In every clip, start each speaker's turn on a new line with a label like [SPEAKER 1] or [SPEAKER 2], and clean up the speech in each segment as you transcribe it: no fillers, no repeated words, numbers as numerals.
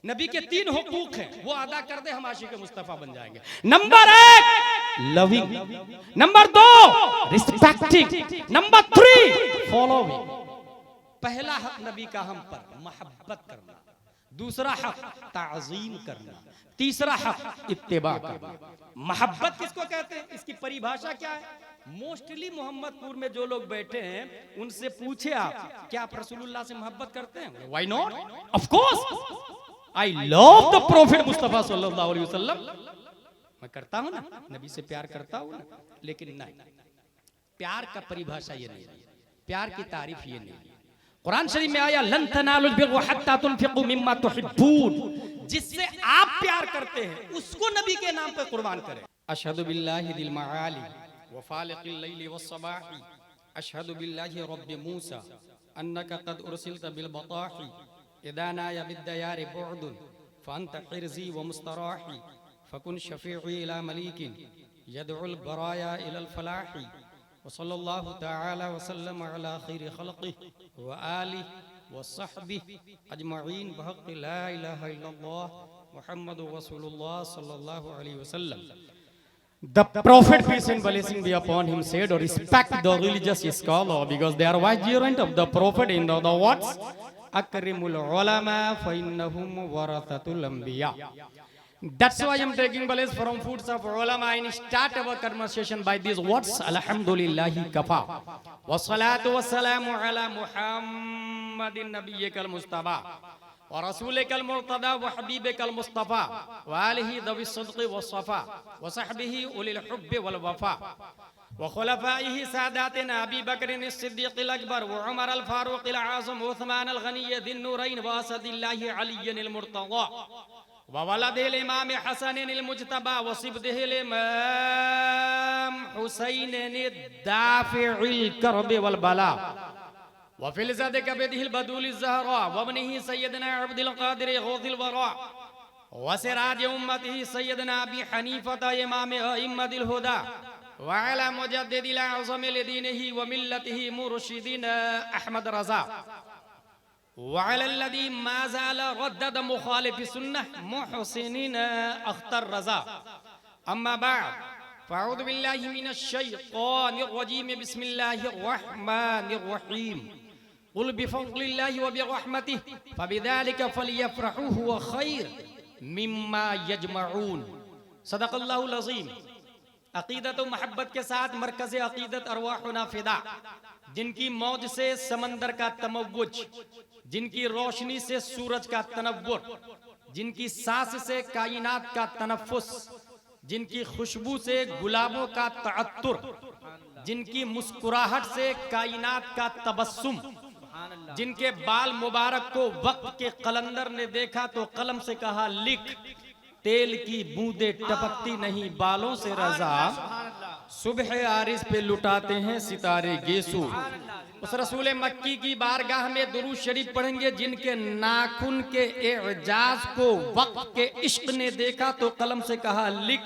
[SPEAKER 1] नबी के 3 हुकूक हैं, वो अदा कर दे हम आशिक मुस्तफा बन जाएंगे। Number 1 loving, number 2 respecting, number 3 following. पहला हक नबी का हम पर मोहब्बत करना, दूसरा हक ताज़ीम करना, तीसरा हक इत्तिबा करना। मोहब्बत किसको कहते हैं, इसकी परिभाषा क्या है? मोस्टली मोहम्मदपुर में जो लोग बैठे हैं उनसे पूछे आप, क्या आप रसूलुल्लाह से मोहब्बत करते हैं? Why not, of course I love the prophet Mustafa सल्लल्लाहु अलैहि वसल्लम। मैं करता हूं ना, नबी से प्यार करता हूं ना, लेकिन नहीं, प्यार का परिभाषा ये नहीं, प्यार की तारीफ ये नहीं। कुरान शरीफ में आया लन तनालुल बिर्र हत्ता तुनफिकू मिम्मा तुहिब्बून, जिससे आप प्यार करते हैं उसको नबी के नाम पे कुर्बान करें। अशहदु बिल्लाहि दिल मआली व फालिकिल लैली वस्सबाही, अशहदु बिल्लाहि रब्बि मूसा अन्नका कद उरसिलता बिल बताही, इदाना या बिद्दयार बुअदुन फअंत हिर्जी व मुस्तराही, फकुन शफीई इला मलिकिन यदउल बराया इलल फलाही, व सल्लल्लाहु तआला व सल्लम अला खैरि खल्क़िहि व आलिहि व सहबिहि अजमईन बहक़्क़ि ला इलाहा इल्लल्लाह मुहम्मदुर रसूलुल्लाह सल्लल्लाहु अलैहि वसल्लम। The Prophet, peace and blessing be upon him, said, respect the religious scholar because they are vicegerent of the Prophet in the words, akrimul ulama fa innahum warathatul anbiya. That's why I am taking place from foods of ulama and start our conversation by these words, alhamdulillahi kafa wa salatu wa salamu ala muhammadin nabiyyikal mustafa wa rasulikal murtada wa habibikal mustafa wa alihi dhawi sidqi wa safa wa sahbihi ulil hubbi wal wafa wa khulafaihi sadatina Abi Bakr as-Siddiq al-Akbar wa Umar al-Faruq al-Azam wa Uthman al-Ghani dhin nurayn wa asadillahi Ali al-Murtada wa waladil imam Hasan al-Mujtaba wa sibdihil imam Husayn ad-Dafi'il karbi wal bala wa fil zadi kabidhil badul az-Zahra wa ibnihi sayyidina Abdul Qadir ghawthil wara wa siraj ummatihi sayyidina Abi Hanifa imam a'immatil huda wa ala mujaddidil a'zam li dinihi wa millatihi murshidina Ahmad Raza wa ala alladhi ma zala raddad mukhalif sunnah muhsinina Akhtar Raza. Amma ba'd, fa'udhu billahi minash shaytanir rajim, bismillahir rahmanir rahim. Qul bi fadlillahi wa bi rahmatihi fabidhalika falyafrahu huwa khair mimma yajma'un. Sadaqallahul azim। अकीदत व मोहब्बत के साथ मरकज़ अकीदत अरवाहुना फिदा, जिनकी मौज से समंदर का तमव्वुज, जिनकी रोशनी से सूरज का तनव्वुर, जिनकी सांस से कायनात का तनफ्फुस, जिनकी खुशबू से गुलाबों का तअत्तुर, जिनकी मुस्कुराहट से कायनात का तबस्सुम, जिनके बाल मुबारक को वक्त के कलंदर ने देखा तो कलम से कहा लिख, तेल की बूंदे टपकती नहीं बालों से रजा, सुबह आरिस पे लुटाते हैं सितारे गेसू। उस रसूल मक्की की बारगाह में दुरूद शरीफ पढ़ेंगे जिनके नाखून के एजाज को वक्त के इश्क ने देखा तो कलम से कहा लिख,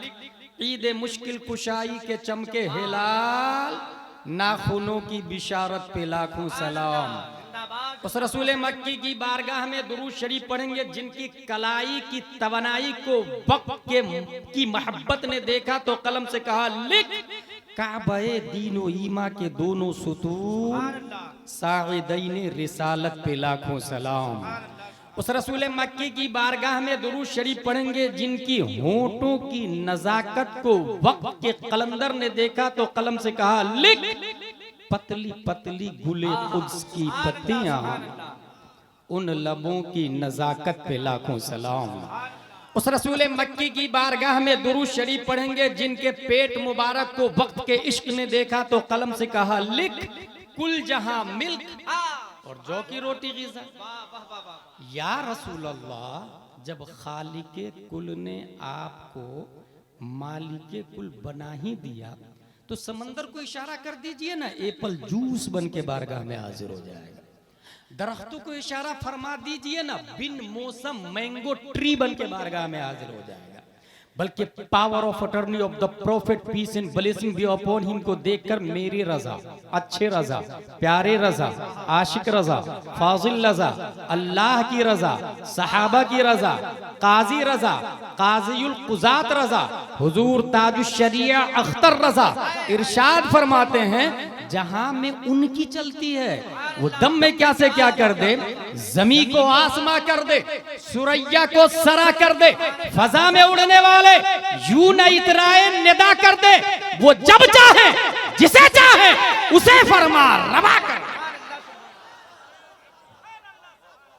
[SPEAKER 1] ईद मुश्किल कुशाई के चमके हिलाल, नाखूनों की बिशारत पे लाखों सलाम। उस रसूल मक्की की बारगाह में दुरूद शरीफ पढ़ेंगे जिनकी कलाई की तवनाई को वक्त की मोहब्बत ने देखा तो कलम से कहा लिख, काबे दीनो ईमा के दोनों सुतून, साइदैन रिसालत पे लाखों सलाम। उस रसूल मक्की की बारगाह में दुरूद शरीफ पढ़ेंगे जिनकी होंठों की नजाकत को वक्त के कलंदर ने देखा तो कलम से कहा लिख, पतली पतली गुले कुद्स की पत्तियां, उन लबों की नजाकत पे लाखों सलाम। उस रसूल मक्की की बारगाह में दुरूद शरीफ पढ़ेंगे जिनके पेट मुबारक को वक्त के इश्क ने देखा तो कलम से कहा लिख, कुल जहां मिल्क और जौ की रोटी गिज़ा। या रसूल अल्लाह, जब खालिके कुल ने आपको मालिके कुल बना ही दिया तो समंदर को इशारा कर दीजिए ना, एप्पल जूस बन के बारगाह में हाजिर हो जाएगा। दरख्तों को इशारा फरमा दीजिए ना, बिन मौसम मैंगो ट्री बन के बारगाह में हाजिर हो जाएगा। बल्कि power of attorney of the prophet peace and blessing be upon him को देखकर मेरी रजा, अच्छे रजा, प्यारे रजा, आशिक रजा, फाजिल रजा, अल्लाह की रजा, सहाबा की रजा, काजी रजा, काजीउल कुजात रजा, हुजूर ताजुश शरिया अख्तर रजा इरशाद फरमाते हैं जहां में उनकी चलती है वो दम में क्या से क्या कर दे, जमी को आसमां कर दे, सुरैया को सरा कर दे, फजा में उड़ने वाले यूं न इतराए निदा कर दे, वो जब चाहे जिसे चाहे उसे फरमा रवा कर,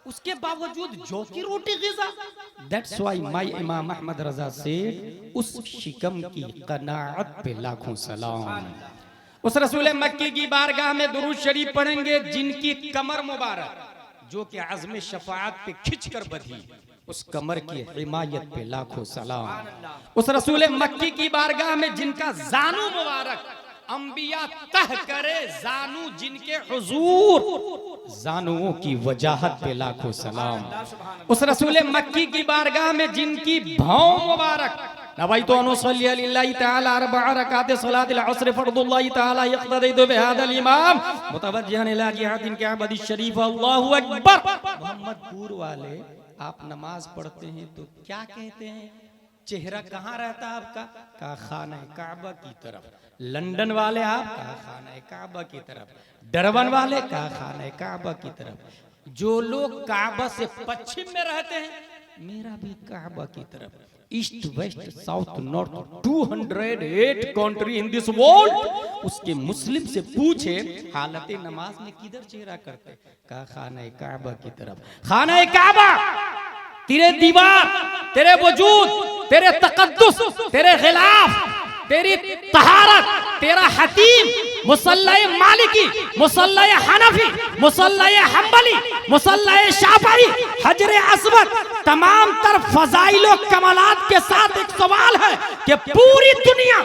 [SPEAKER 1] उसके बावजूद जो की रोटी गिज़ा। दैट्स व्हाई माय इमाम अहमद रजा से उस शिकम की कनाअत पे लाखों सलाम। उस रसूल मक्की की बारगाह में दुरूद शरीफ पढ़ेंगे जिनकी कमर मुबारक जो कि आज़म शफाअत पे खिंच कर बधी, उस कमर की हिमायत पे लाखों सलाम। उस रसूल मक्की की बारगाह में जिनका जानू मुबारक अंबिया तह करे जानू जिनके हुजूर, जानुओं की वजाहत पे लाखों सलाम। उस रसूल मक्की की बारगाह में जिनकी भौं मुबारक नवाइतु अन उसल्ली लिल्लाहि तआला अर्बअ रकात सलातिल अस्र फर्दुल्लाहि तआला यक़्तदी बिहादल इमाम मुतवज्जिहन इला जिहादिन काबदी शरीफ अल्लाहु अकबर। मोहम्मदपुर वाले आप नमाज पढ़ते हैं तो क्या कहते हैं? चेहरा कहाँ रहता है आपका? का खाना काबा की तरफ। लंदन वाले आप का खाना काबा की तरफ, डरबन वाले का खाना काबा की तरफ। जो लोग काबा से पश्चिम में रहते हैं मेरा भी काबा की तरफ। East west south north 208 country in this world. उसके मुस्लिम से पूछे हालत नमाज में किधर चेहरा करते? का खाना काबा की तरफ। खाना काबा तेरे दीवार, तेरे वजूद, तेरे तकद्दुस, तेरे खिलाफ, तेरी तहारत, तेरा हतीम, मुसल्ला मालिकी, मुसल्ला हनफी, मुसल्ला हम्बली, मुसल्ला शाफई, हजरे अस्वद, तमाम तर फजाइलो कमालात के साथ एक सवाल है कि पूरी दुनिया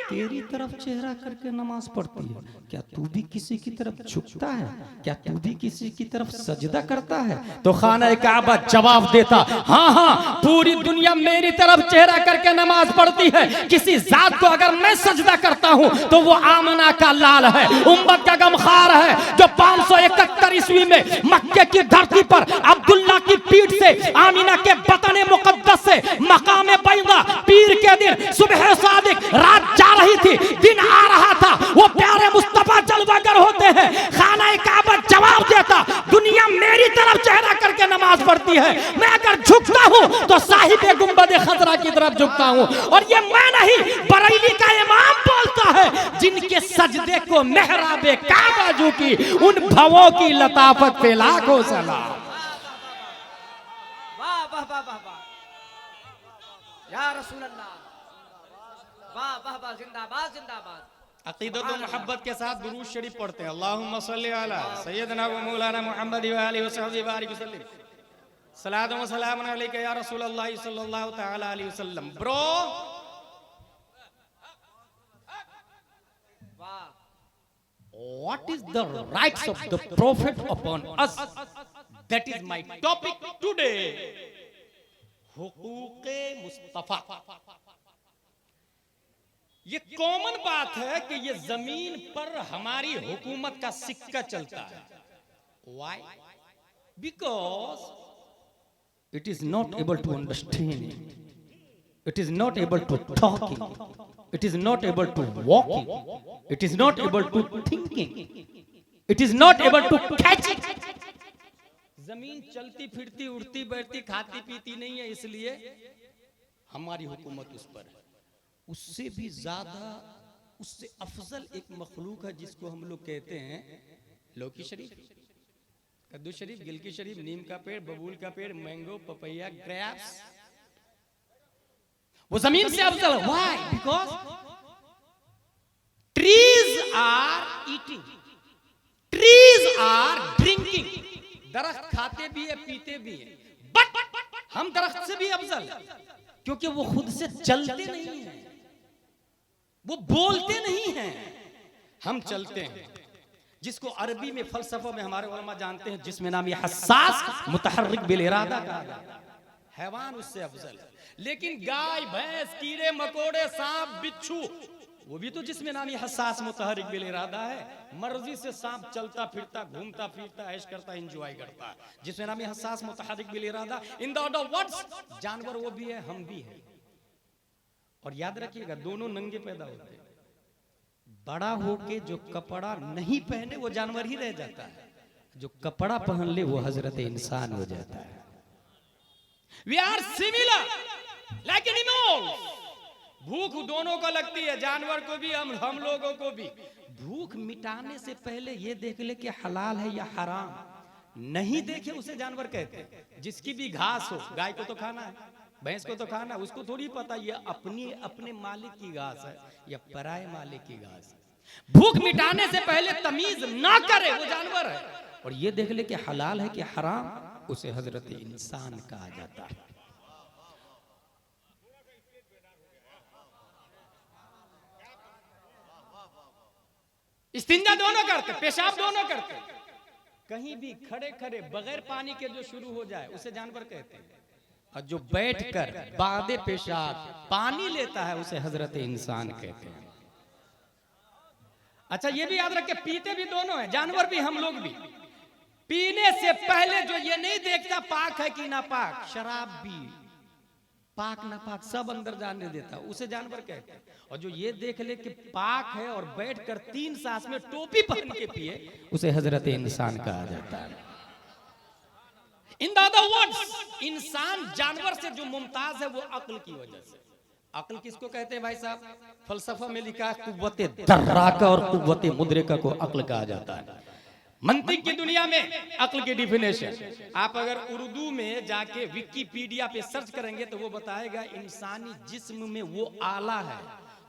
[SPEAKER 1] तेरी तरफ चेहरा करके नमाज पढ़ती है, क्या तू भी किसी की तरफ झुकता है? क्या तू भी किसी की तरफ सजदा करता है? तो खाना काबा जवाब देता, हाँ हाँ पूरी दुनिया मेरी तरफ चेहरा करके नमाज पढ़ती है। किसी जात को अगर मैं सजदा करता हूँ तो वो आमना का लाल है, उम्मत का गमखार है, जो 571 ईस्वी में मक्के की धरती पर अब्दुल्ला की पीठ से आमिना के बतने मुकद्दस से मकाम बैदा पीर के दिन सुबह सादिक रात जा रही थी, दिन आ रहा था, वो प्यारे मुस्तफा जलवागर होते हैं। खाना काबा जवाब देता, दुनिया मेरी तरफ चेहरा करके नमाज पढ़ती है, मैं अगर झुकता हूं तो साहिब गुंबद खजरा की तरफ झुकता हूं। और ये मैं नहीं, बरेली का इमाम बोलता है, जिनके सजदे को मेहराबे काबा झुकी, उन भवों की लताफत पे लाखों सलाम।
[SPEAKER 2] वाह वाह वाह वाह वाह या रसूल अल्लाह, वाह वाह वाह, जिंदाबाद जिंदाबाद।
[SPEAKER 1] अकीदत व मोहब्बत के साथ दुरूद शरीफ पढ़ते हैं। अल्लाहुम्मा सल्ली अला सय्यदना व मौलाना मुहम्मद व आलिहि व सहबिहि बारिक वसल्लम। सलातु व सलाम अलैका या रसूल अल्लाह सल्लल्लाहु तआला अलैहि वसल्लम। Bro what is the rights of the prophet upon us? That is my topic today. हुकूक़े मुस्तफा। ये कॉमन बात है कि ये जमीन पर हमारी हुकूमत का सिक्का चलता है। Why? Because it is not able to understand it. It is not able to talk it. It is not able to walk it. It is not able to think it. It is not able to catch it. जमीन चलती फिरती उड़ती बैठती खाती पीती नहीं है, इसलिए हमारी हुकूमत उस पर है। उससे भी ज्यादा, उससे अफजल एक मखलूक है जिसको हम लोग कहते हैं लौकी शरीफ, कद्दू शरीफ, गिलकी शरीफ, नीम का पेड़, बबूल का पेड़, मैंगो, पपैया, ग्रेप्स। वो जमीन से अफजल है। Why? Because trees are eating, trees are drinking. दरख्त खाते भी है पीते भी है, बट हम दरख्त से भी अफजल क्योंकि वो खुद से चलते नहीं है, वो बोलते नहीं हैं, हम चलते हैं। जिसको अरबी में फलसफा में हमारे उलमा जानते हैं, जिसमें नाम ये हसास मुतहर्रिक बिल इरादा कहा जाता है। हैवान उससे अफजल है। लेकिन गाय भैंस कीड़े मकोड़े सांप बिच्छू वो भी तो जिसमें नामी हसास मुतहरिक बिल इरादा है, मर्जी से सांप चलता फिरता घूमता फिरता ऐश करता एंजॉय करता, जिसमें नामी हसास मुतहरिक बिल इरादा। इन द अदर वर्ड्स जानवर वो भी है हम भी है। और याद रखिएगा दोनों नंगे पैदा होते हैं। बड़ा होके जो कपड़ा नहीं पहने वो जानवर ही रह जाता है, जो कपड़ा पहन ले वो हजरत इंसान हो जाता है। We are similar like animals. भूख दोनों को लगती है, जानवर को भी हम लोगों को भी। भूख मिटाने से पहले ये देख ले कि हलाल है या हराम, नहीं देखे उसे जानवर कहते हैं। जिसकी भी घास हो, गाय को तो खाना है, भैंस को तो खाना, उसको थोड़ी पता ये अपने मालिक की घास है या पराये मालिक की घास है। भूख मिटाने से पहले तमीज ना करे वो जानवर है, और ये देख ले कि हलाल है कि हराम, उसे हजरत इंसान कहा जाता है। इस्तिंजा दोनों करते, पेशाब दोनों करते। कहीं भी खड़े खड़े बगैर पानी के जो शुरू हो जाए उसे जानवर कहते हैं, और जो बैठकर बादे पेशाब पानी लेता है उसे हजरत इंसान कहते हैं। अच्छा ये भी याद रखे, पीते भी दोनों हैं, जानवर भी हम लोग भी। पीने से पहले जो ये नहीं देखता पाक है कि नापाक, शराब भी पाक नापाक सब अंदर जाने देता, उसे जानवर कहते हैं। और जो ये देख ले कि पाक है और बैठकर 3 सांस में टोपी पहन के पिए, उसे हजरत इंसान कहा जाता है। इन द अदर वर्ड्स, इंसान जानवर से जो मुमताज है वो अक्ल की वजह से। अक्ल किसको कहते हैं भाई साहब? फलसफा में लिखा है कुव्वते दर्राका और कुव्वते मुद्रिका को अक्ल कहा जाता है। मंतिक की दुनिया में अक्ल की डिफिनेशन आप अगर उर्दू में जाके विकिपीडिया पे सर्च करेंगे तो वो बताएगा इंसानी जिस्म में वो आला है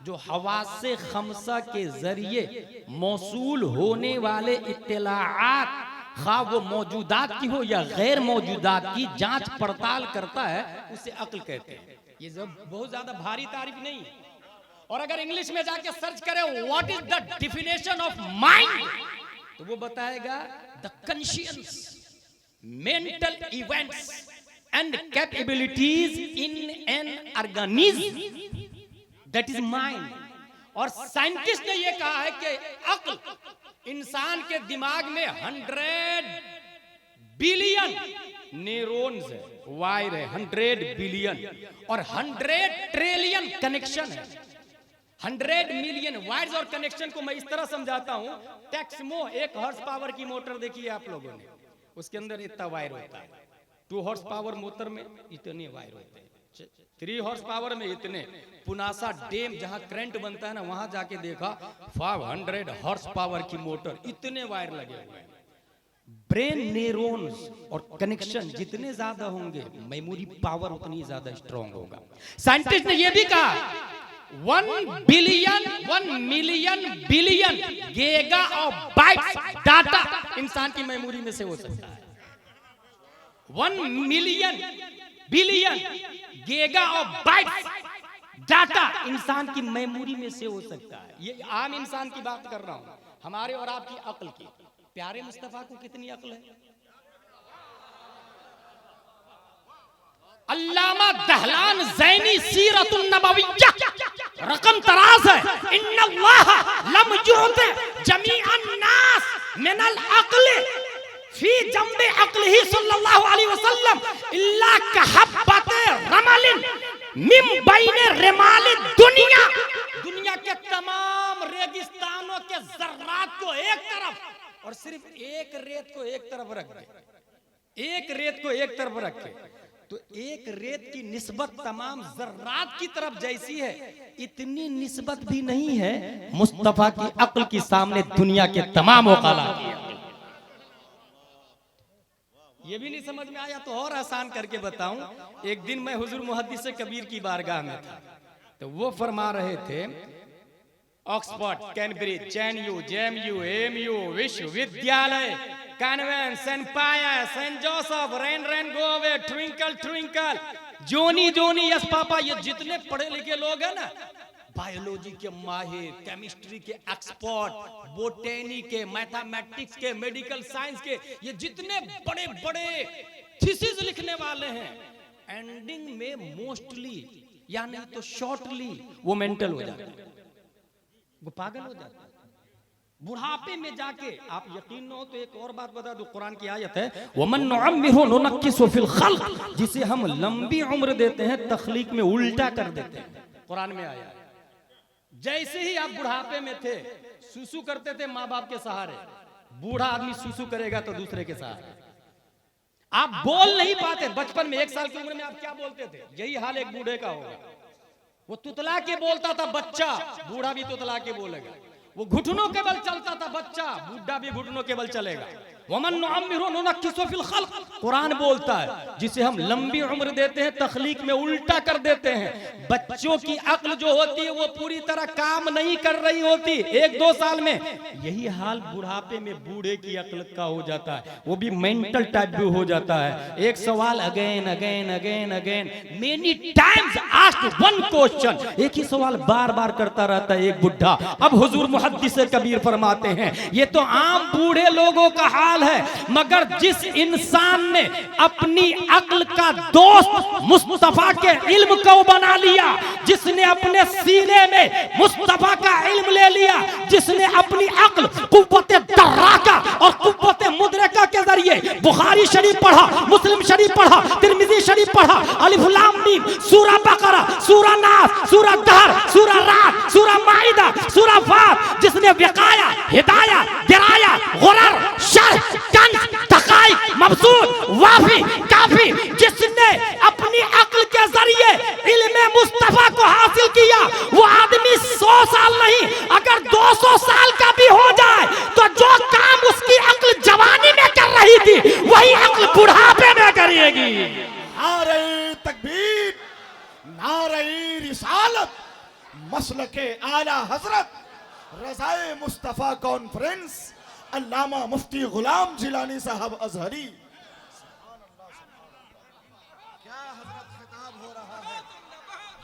[SPEAKER 1] जो हवासे खमसा के जरिए मौसूल होने वाले इत्तलाआत, खा वो मौजूदात की हो या गैर मौजूदात की, जांच पड़ताल करता है, उसे अक्ल कहते हैं। ये बहुत ज्यादा भारी तारीफ नहीं है। और अगर इंग्लिश में जाके सर्च करें what is the definition of mind, तो वो बताएगा the conscious mental events and capabilities in an organism that is mind. और साइंटिस्ट ने ये कहा है कि अक्ल इंसान के दिमाग में 100 बिलियन न्यूरॉन्स है, वायर है 100 बिलियन, और 100 ट्रिलियन कनेक्शन है। 100 मिलियन वायर्स और कनेक्शन को मैं इस तरह समझाता हूं, टेक्समो 1 हॉर्स पावर की मोटर देखी है आप लोगों ने, उसके अंदर इतना वायर होता है। 2 हॉर्स पावर मोटर में इतने वायर होते हैं, 3 हॉर्स पावर में इतने। पुनासा डैम जहां करंट बनता है ना, वहां जाके देखा 500 हॉर्स पावर की मोटर, इतने वायर लगे हुए हैं। ब्रेन न्यूरॉन्स और कनेक्शन जितने ज्यादा होंगे मेमोरी पावर उतनी ज्यादा स्ट्रांग होगा। साइंटिस्ट ने यह भी कहा 1 billion 1 million billion giga of bytes data इंसान की मेमोरी में से हो सकता है। 1 million billion giga of bytes data इंसान की मेमोरी में से हो सकता है। ये आम इंसान की बात कर रहा हूं, हमारे और आपकी अक्ल की। प्यारे मुस्तफा को कितनी अक्ल है? अल्लामा दहलान ज़ैनी सीरतुन नबविय्या रकम तराज है, इन्नल्लाह लम युत जमीअन नास मिनल अक्ल फी जंबे अक्लिही सल्लल्लाहु अलैहि वसल्लम इल्ला कहब्बत रमलिन मिन बैन रिमाल दुनिया। दुनिया के तमाम रेगिस्तानों के जर्रात को एक तरफ और सिर्फ एक रेत को एक तरफ रख दे, एक रेत को एक तरफ रखे तो एक रेत की निस्बत तमाम जर्रात की तरफ जैसी है, इतनी निस्बत भी नहीं है मुस्तफा की अक्ल के सामने दुनिया के तमाम औकालात की। ये भी नहीं समझ में आया तो और आसान करके बताऊं। एक दिन मैं हुजूर मुहद्दिस कबीर की बारगाह में था, तो वो फरमा रहे थे Oxford, Cambridge, JNU, JMU, AMU, विश्वविद्यालय, convent, saint Pius, saint Joseph, rain rain go away, twinkle twinkle, Johnny Johnny yes papa, ये जितने पढ़े लिखे लोग हैं ना, बायोलॉजी के माहिर, केमिस्ट्री के एक्सपर्ट, बोटेनी के, मैथमेटिक्स के, मेडिकल साइंस के, ये जितने बड़े बड़े थीसिस लिखने वाले हैं, एंडिंग में मोस्टली या नहीं तो शॉर्टली वो मेंटल हो जाता है, वो पागल हो जाता है। बुढ़ापे में जाके आप यकीन न हो तो एक और बात बता दो, कुरान की आयत है वमन नुअम्मिरहु नुनक्किसु फिल खल्क, जिसे हम लंबी उम्र देते हैं तखलीक में उल्टा कर देते हैं। कुरान में आया है जैसे ही आप बुढ़ापे में थे सुसु करते थे माँ बाप के सहारे, बूढ़ा आदमी सुसु करेगा तो दूसरे के सहारे। आप बोल नहीं पाते, बचपन में 1 साल की उम्र में आप क्या बोलते थे, यही हाल एक बूढ़े का होगा। वो तुतला के बोलता था बच्चा, बूढ़ा भी तुतला के बोलेगा। वो घुटनों के बल चलता था बच्चा, बूढ़ा भी घुटनों के बल चलेगा। वमन नुअम्मिरहु नुनक्किसु फिल खल्क, कुरान बोलता है जिसे हम लंबी उम्र देते हैं तखलीक में उल्टा कर देते हैं। बच्चों की अक्ल जो होती है वो पूरी तरह काम नहीं कर रही होती 1-2 साल में, यही हाल बुढ़ापे में बूढ़े की अक्ल का हो जाता है, वो भी मेंटल टाइप भी हो जाता है। एक सवाल again again again again many times asked one question, एक ही सवाल बार बार करता रहता है एक बुढ़ा। अब हुजूर मुहद्दिस कबीर फरमाते हैं ये तो आम बूढ़े लोगों का हाल है, मगर जिस इंसान ने अपनी अक्ल का दोस्त मुस्तफा के इल्म को बना लिया, जिसने अपने सीने में मुस्तफा का इल्म ले लिया, जिसने अपनी अक्ल कुव्वते दर्राका और कुव्वते मुदरका के जरिए बुखारी शरीफ पढ़ा, मुस्लिम शरीफ पढ़ा, तिरमिजी शरीफ पढ़ा, अलिफ लाम मीम, सूरा बकरा, सूरा नास, सूरा दहर, सूरा रात, सूरा माइदा, सूरा फात, जिसने विकाया, हिदाया, दिराया, गुरर, शर्ह, कंज, तकाई, मबसूत, वाफी, काफी, जिसने अपनी अक्ल के जरिए इल्मे मुस्तफा को हासिल किया, वो आदमी 100 साल नहीं अगर 200 साल का भी हो जाए तो जो काम उसकी अक्ल जवानी में कर रही थी वही अक्ल बुढ़ापे में करेगी।
[SPEAKER 3] नारे तकबीर, नारे रिसालत, मसलके आला हजरत, रज़ाए मुस्तफा कॉन्फ्रेंस, अल्लामा मुफ्ती गुलाम जिलानी साहब अजहरी। क्या हजरत खिताब हो रहा है,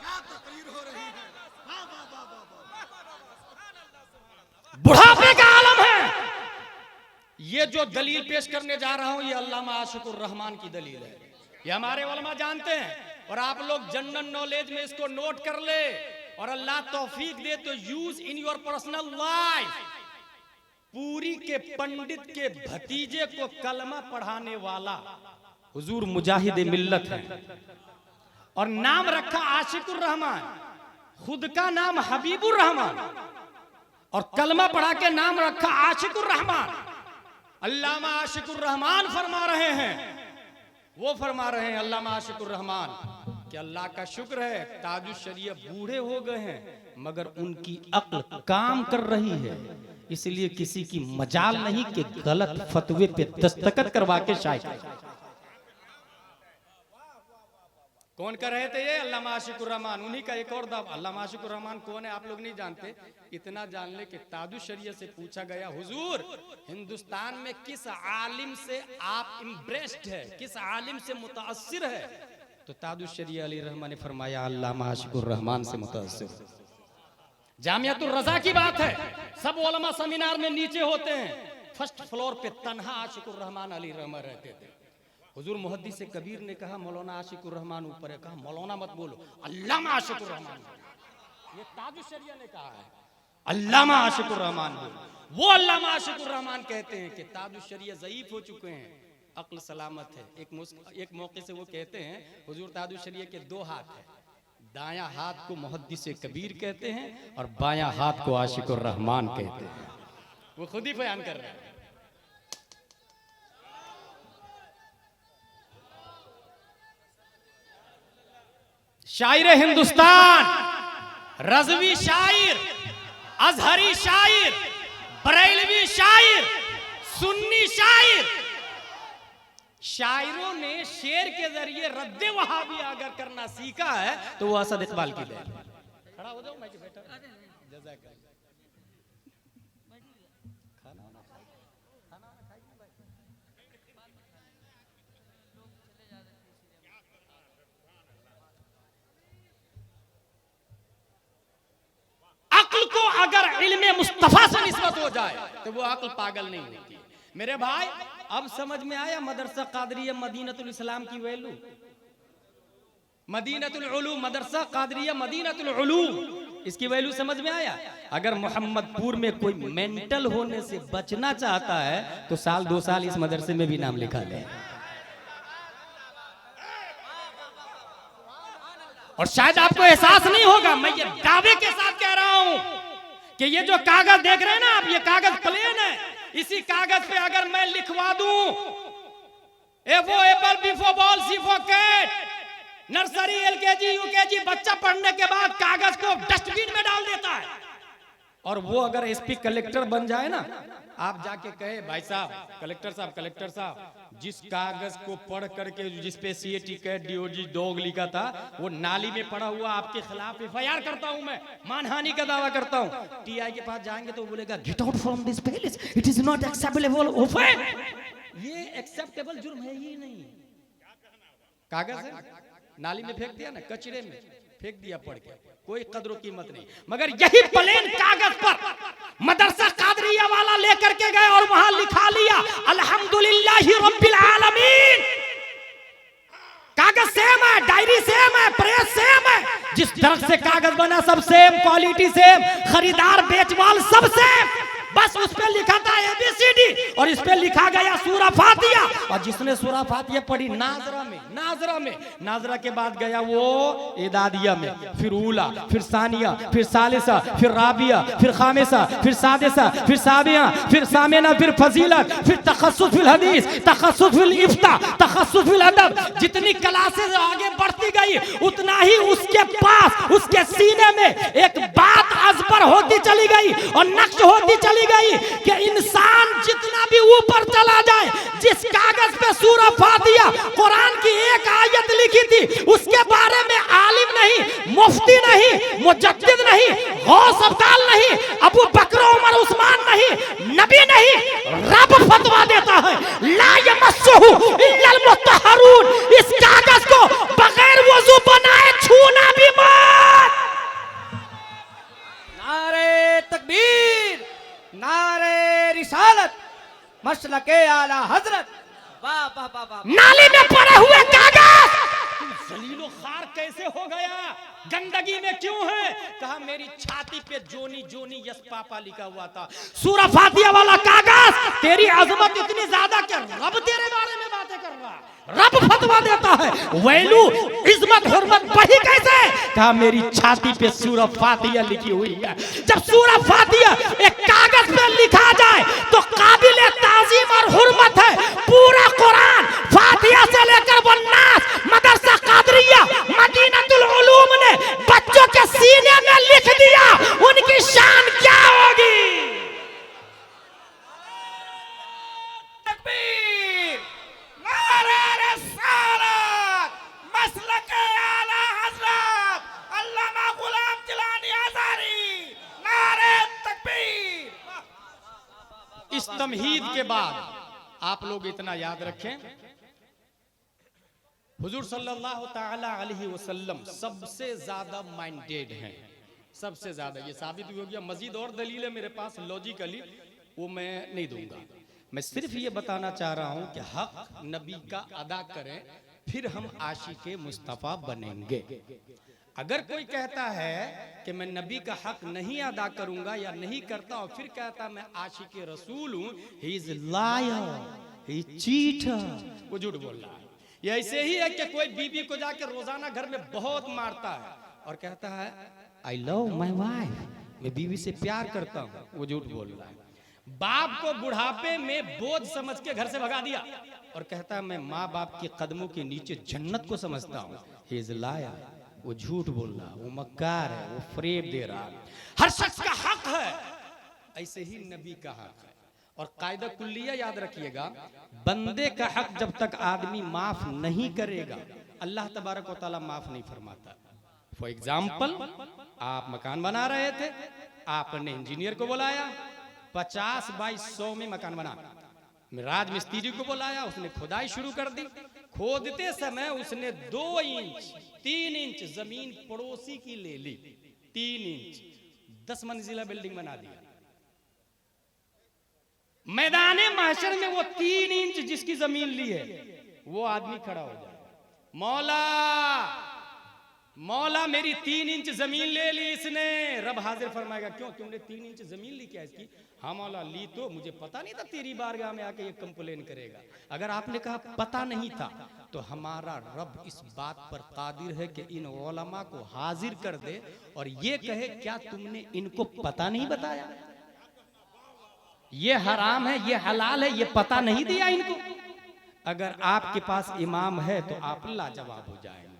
[SPEAKER 3] क्या तकरीर हो रही है। वाह वाह वाह वाह।
[SPEAKER 1] बुढ़ापे का आलम है। ये जो दलील पेश करने जा रहा हूं ये अल्लामा आशिकुर रहमान की दलील है, ये हमारे उलमा जानते हैं और आप लोग जनरल नॉलेज में इसको नोट कर ले और अल्लाह तौफीक दे तो use in your personal life. पूरी के पंडित के भतीजे को कलमा पढ़ाने वाला हुजूर मुजाहिद मिल्लत है और नाम रखा आशिकुर रहमान, खुद का नाम हबीबुर रहमान और कलमा पढ़ा के नाम रखा आशिकुर रहमान। अल्लामा आशिकुर रहमान फरमा रहे हैं, वो फरमा रहे हैं अल्लामा आशिकुर रहमान कि अल्लाह का शुक्र है ताजुश शरीयत बूढ़े हो गए हैं मगर उनकी अक्ल काम कर रही है, इसलिए किसी की मजाल नहीं कि गलत फतवे पे दस्तखत करवा के शायद। कौन कर रहे थे ये? अल्लामा आशिकुर रहमान। उन्हीं का एक और दावा। अल्लामा आशिकुर रहमान कौन है आप लोग नहीं जानते, इतना जान ले कि ताजुश शरीयत से पूछा गया हुजूर हिंदुस्तान में किस आलिम से आप इम्प्रेस्ड है, किस आलिम से मुतासिर है, तो ताजुश शरीयत अली रहमान ने फरमाया अल्लामा आशिकुर रहमान से मुतासिर। जामियातुर रजा की बात है, सब उलमा सेमिनार में नीचे होते हैं, फर्स्ट फ्लोर पे तन्हा आशिकुर रहमान अली रहमान रहते थे। हुजूर मुहद्दिस कबीर ने कहा मौलाना आशिकुर रहमान ऊपर है, कहा मौलाना मत बोलो अल्लामा आशिकुर रहमान, ये ताजुश शरीयत ने कहा है अल्लामा आशिकुर रहमान बोलो। वो अल्लामा आशिकुर रहमान कहते हैं कि ताजुश शरीयत ज़ईफ हो चुके हैं, अक्ल सलामत है। एक मौके से वो कहते हैं हुजूर ताजुश शरीयत के 2 हाथ है, दायां हाथ को मुहद्दिस कबीर कहते हैं और बायां हाथ को आशिकुर रहमान कहते हैं। वो खुद ही बयान कर रहे हैं। शायर हिंदुस्तान, रज़वी शायर, अजहरी शायर, बरेलवी शायर, सुन्नी शायर, शायरों ने शेर के जरिए रद्दे वहाबी अगर करना सीखा है तो वो असद इकबाल की देन। खड़ा हो जाओ, मैं बैठा जज़ाकल्लाह। अक्ल को अगर इल्मे मुस्तफा से निस्बत हो जाए तो वो अक्ल पागल नहीं होती। मेरे भाई अब समझ में आया मदरसा कादरिया मदीनतुल इस्लाम की वैल्यू। मदीनतुल उलूम मदरसा कादरिया मदीनतुल उलूम, इसकी वैल्यू समझ में आया? अगर मोहम्मदपुर में कोई मेंटल होने से बचना चाहता है तो साल 2 साल इस मदरसे में भी नाम लिखा ले। और शायद आपको एहसास नहीं होगा, मैं ये दावे के साथ कह रहा हूं कि ये जो कागज देख रहे हैं ना आप, ये कागज प्लेन है। इसी कागज पे अगर मैं लिखवा दूं A for apple, B for ball, C for cat, nursery LKG UKG बच्चा पढ़ने के बाद कागज को डस्टबिन में डाल देता है। और वो अगर एसपी कलेक्टर बन जाए ना, आप जाके कहे भाई साहब कलेक्टर साहब जिस कागज को पढ़ करके जिसपे सीएटी कैट डीओजी डॉग लिखा था वो नाली में पड़ा हुआ, आपके खिलाफ एफआईआर करता हूं, मैं मानहानि का दावा करता हूं। टीआई के पास जाएंगे तो बोलेगा get out from this palace, it is not acceptable offence. ये एक्सेप्टेबल जुर्म है ही नहीं। कागज है नाली में फेंक दिया ना, कचरे में फेंक दिया पड़ के, कोई कदर कीमत नहीं। मगर यही प्लेन कागज पर मदरसा कादरिया वाला लेकर के गए और वहां लिखा लिया अल्हम्दुलिल्लाहि रब्बिल आलमीन। कागज सेम है, डायरी सेम है, प्रेस सेम है, जिस तरह से कागज बना सब सेम, क्वालिटी सेम, खरीदार बेचवाल सब सेम। बस उस पे लिखा था ABCD और इस पे लिखा गया सूरा फातिहा। और जिसने सूरा फातिहा पढ़ी नाजरा के बाद गया वो इदादिया में, फिर ऊला, फिर सानिया, फिर सालिसा, फिर राबिया, फिर खामिसा, फिर सादिसा, फिर साबिया, फिर सामिना, फिर फजीलत, फिर तखस्सुस फिल हदीस, तखस्सुस फिल इफ्ता, तखस्सुस फिल अदब। जितनी क्लासेस आगे बढ़ती गई उतना ही उसके पास उसके सीने में एक बात अजबर होती चली गई और नक्श होती चली गई कि इंसान जितना भी ऊपर चला जाए, जिस कागज पे सूरा फातिहा कुरान की एक आयत लिखी थी उसके बारे में आलिम नहीं, मुफ्ती नहीं, मुजद्दिद नहीं, गौस अब्दाल नहीं, अबू बकर उमर उस्मान नहीं, नबी नहीं, रब फतवा देता है ला यमस्सुहु इल्लल मुत्तहरून। इस कागज को बगैर वजू बनाए छूना भी मत।
[SPEAKER 2] नारे तकबीर, नारे रिसालत, मसलके आला हजरत। वाह वाह वाह वाह।
[SPEAKER 1] नाली में पड़े हुए कागज जलीलो खार कैसे हो गया? गंदगी में क्यों है? कहा मेरी छाती पे जोनी जोनी यस पापा लिखा हुआ था। सूरा फातिहा वाला कागज, तेरी अजमत इतनी ज्यादा कि रब तेरे बारे में बातें कर रहा है, रब फतवा देता है। वैल्यू इज्जत हुर्मत बढ़ी कैसे? कहा मेरी छाती पे सूरा फातिहा लिखी हुई है। जब सूरा फातिहा एक कागज पे लिखा जाए तो काबिल ताजीम और हुर्मत है। पूरा कुरान फातिहा से लेकर वन्नास मदरसा कादरिया मदीनतुल उलूम ने बच्चों के सीने में लिख दिया, उनकी शान क्या होगी?
[SPEAKER 2] तकबीर, नारे रिसालत, मसलके आला हजरत अल्लामा गुलाम जिलानी आज़ारी। नारे तकबीर।
[SPEAKER 1] इस तमहीद के बाद आप लोग इतना याद रखें, हुजूर सल्लल्लाहु ताला अलैहि वसल्लम सबसे ज्यादा माइंडेड हैं, सबसे ज्यादा। ये साबित हो गया। मजीद और दलील है मेरे पास लॉजिकली, वो मैं नहीं दूंगा। मैं सिर्फ ये बताना चाह रहा हूं कि हक नबी का अदा करें, फिर हम आशिके मुस्तफ़ा बनेंगे। अगर कोई कहता है कि मैं नबी का हक नहीं अदा करूंगा या नहीं करता और फिर कहता मैं आशिके रसूल हूं, he is liar, he cheater, वो झूठ बोल रहा है। ये ऐसे ही है कि कोई बीबी को जाके रोजाना घर में बहुत मारता है और कहता है आई लव माई वाइफ, मैं बीवी से प्यार करता हूं, वो झूठ बोल रहा है। बाप को बुढ़ापे में बोझ समझ के घर से भगा दिया और कहता है मैं माँ बाप के कदमों के नीचे जन्नत को समझता हूँ, ही इज लायर, वो झूठ बोल रहा है, वो मक्कार है, वो फरेब दे रहा है। हर शख्स का हक है, ऐसे ही नबी का हक है। और कायदा कुल्लिया याद रखिएगा, बंदे का हक जब तक आदमी माफ नहीं करेगा अल्लाह तबारक व तआला माफ नहीं फरमाता। फॉर एग्जाम्पल, आप मकान बना रहे थे, आपने इंजीनियर को बुलाया, 50 बाई 100 में मकान बना, राज मिस्त्री को बुलाया, उसने खुदाई शुरू कर दी। खोदते समय उसने 2 इंच 3 इंच जमीन पड़ोसी की ले ली, 3 इंच 10 मंजिला बिल्डिंग बना दिया। मैदाने महशर में वो 3 इंच जिसकी जमीन ली है वो आदमी खड़ा हो जाए, मौला मौला मेरी 3 इंच जमीन ले ली इसने। रब हाजिर फरमाएगा क्यों तुमने 3 इंच जमीन ली क्या इसकी? हाँ मौला ली तो मुझे पता नहीं था तेरी बारगाह में आके ये कंप्लेन करेगा। अगर आपने कहा पता नहीं था तो हमारा रब इस बात पर कादिर है कि इन उलमा को हाजिर कर दे और ये कहे क्या तुमने इनको पता नहीं बताया? ये हराम है, ये हलाल है, ये पता नहीं दिया इनको? अगर आपके पास इमाम है तो आप लाजवाब हो जाएंगे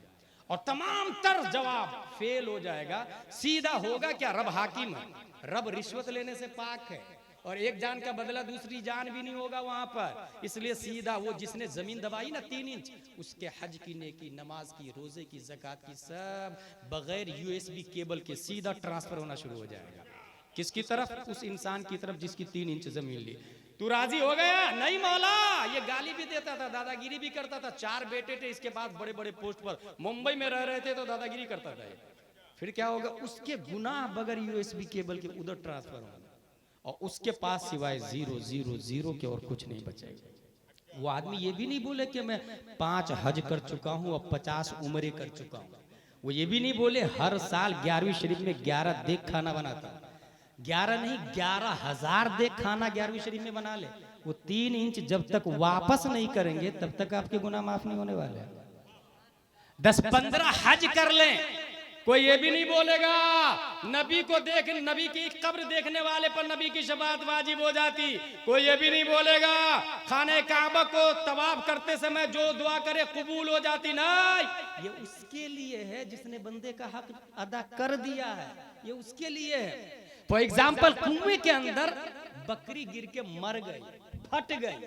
[SPEAKER 1] और तमाम तर जवाब फेल हो जाएगा। सीधा होगा क्या? रब हाकिम है, रब रिश्वत लेने से पाक है और एक जान का बदला दूसरी जान भी नहीं होगा वहां पर। इसलिए सीधा वो जिसने जमीन दबाई ना 3 इंच, उसके हज की नेकी, नमाज की, रोजे की, ज़कात की, सब बगैर यूएसबी केबल के सीधा ट्रांसफर होना शुरू हो जाएगा। किसकी तरफ? उस इंसान की तरफ जिसकी 3 इंच जमीन ली। तू राजी हो गया? नहीं मौला। ये गाली भी देता था, दादागिरी भी करता था। 4 बेटे थे इसके बाद बड़े बड़े पोस्ट पर, मुंबई में रह रहे थे तो दादागिरी करता था। फिर क्या होगा? उसके गुनाह बगैर यूएसबी केबल के उधर ट्रांसफर होगा और उसके पास सिवाय 0 0 0 के और कुछ नहीं बचेगा। वो आदमी ये भी नहीं बोले कि मैं 5 हज कर चुका हूं और 50 उम्रे कर चुका हूं। वो ये भी नहीं बोले हर साल 11वीं शरीफ में 11 देख खाना बनाता हूं। 11 नहीं 11,000 देख खाना 11वीं शरीफ में बना ले। वो 3 इंच जब तक वापस नहीं करेंगे तब तक आपके गुनाह माफ नहीं होने वाले। 10-15 हज कर लें, कोई ये भी नहीं बोलेगा नबी को देख, नबी की कब्र देखने वाले पर नबी की शफाअत वाजिब हो जाती। कोई ये भी नहीं बोलेगा खाने काबा को तवाफ करते समय जो दुआ करे कबूल हो जाती। नहीं, ये उसके लिए है जिसने बंदे का हक अदा कर दिया है, ये उसके लिए है। फॉर एग्जाम्पल, कुएं के अंदर बकरी गिर के मर गई, फट गई,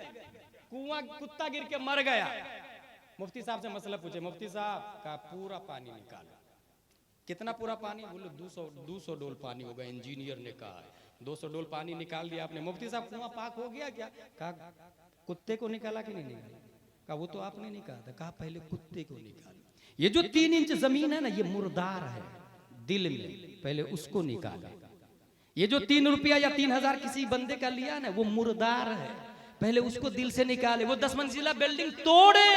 [SPEAKER 1] कुआं कुत्ता गिर के मर गया। मुफ्ती साहब से मसला पूछे, मुफ्ती साहब का पूरा पानी निकाला। कितना पूरा पानी? बोले 200 डोल पानी होगा, इंजीनियर ने कहा है 200 डोल पानी निकाल दिया आपने। मुफ्ती साहब कुआं पाक हो गया क्या? कहा कुत्ते को निकाला कि नहीं निकाला? कहा वो तो आपने नहीं कहा था। कहा पहले कुत्ते को निकाला। ये जो 3 इंच जमीन है ना, ये मुर्दार है दिल में, पहले उसको निकाला। ये जो 3 रुपया या 3,000 किसी बंदे का लिया ना, वो मुर्दार है, पहले उसको दिल से निकाले। वो 10 मंजिला बिल्डिंग तोड़े,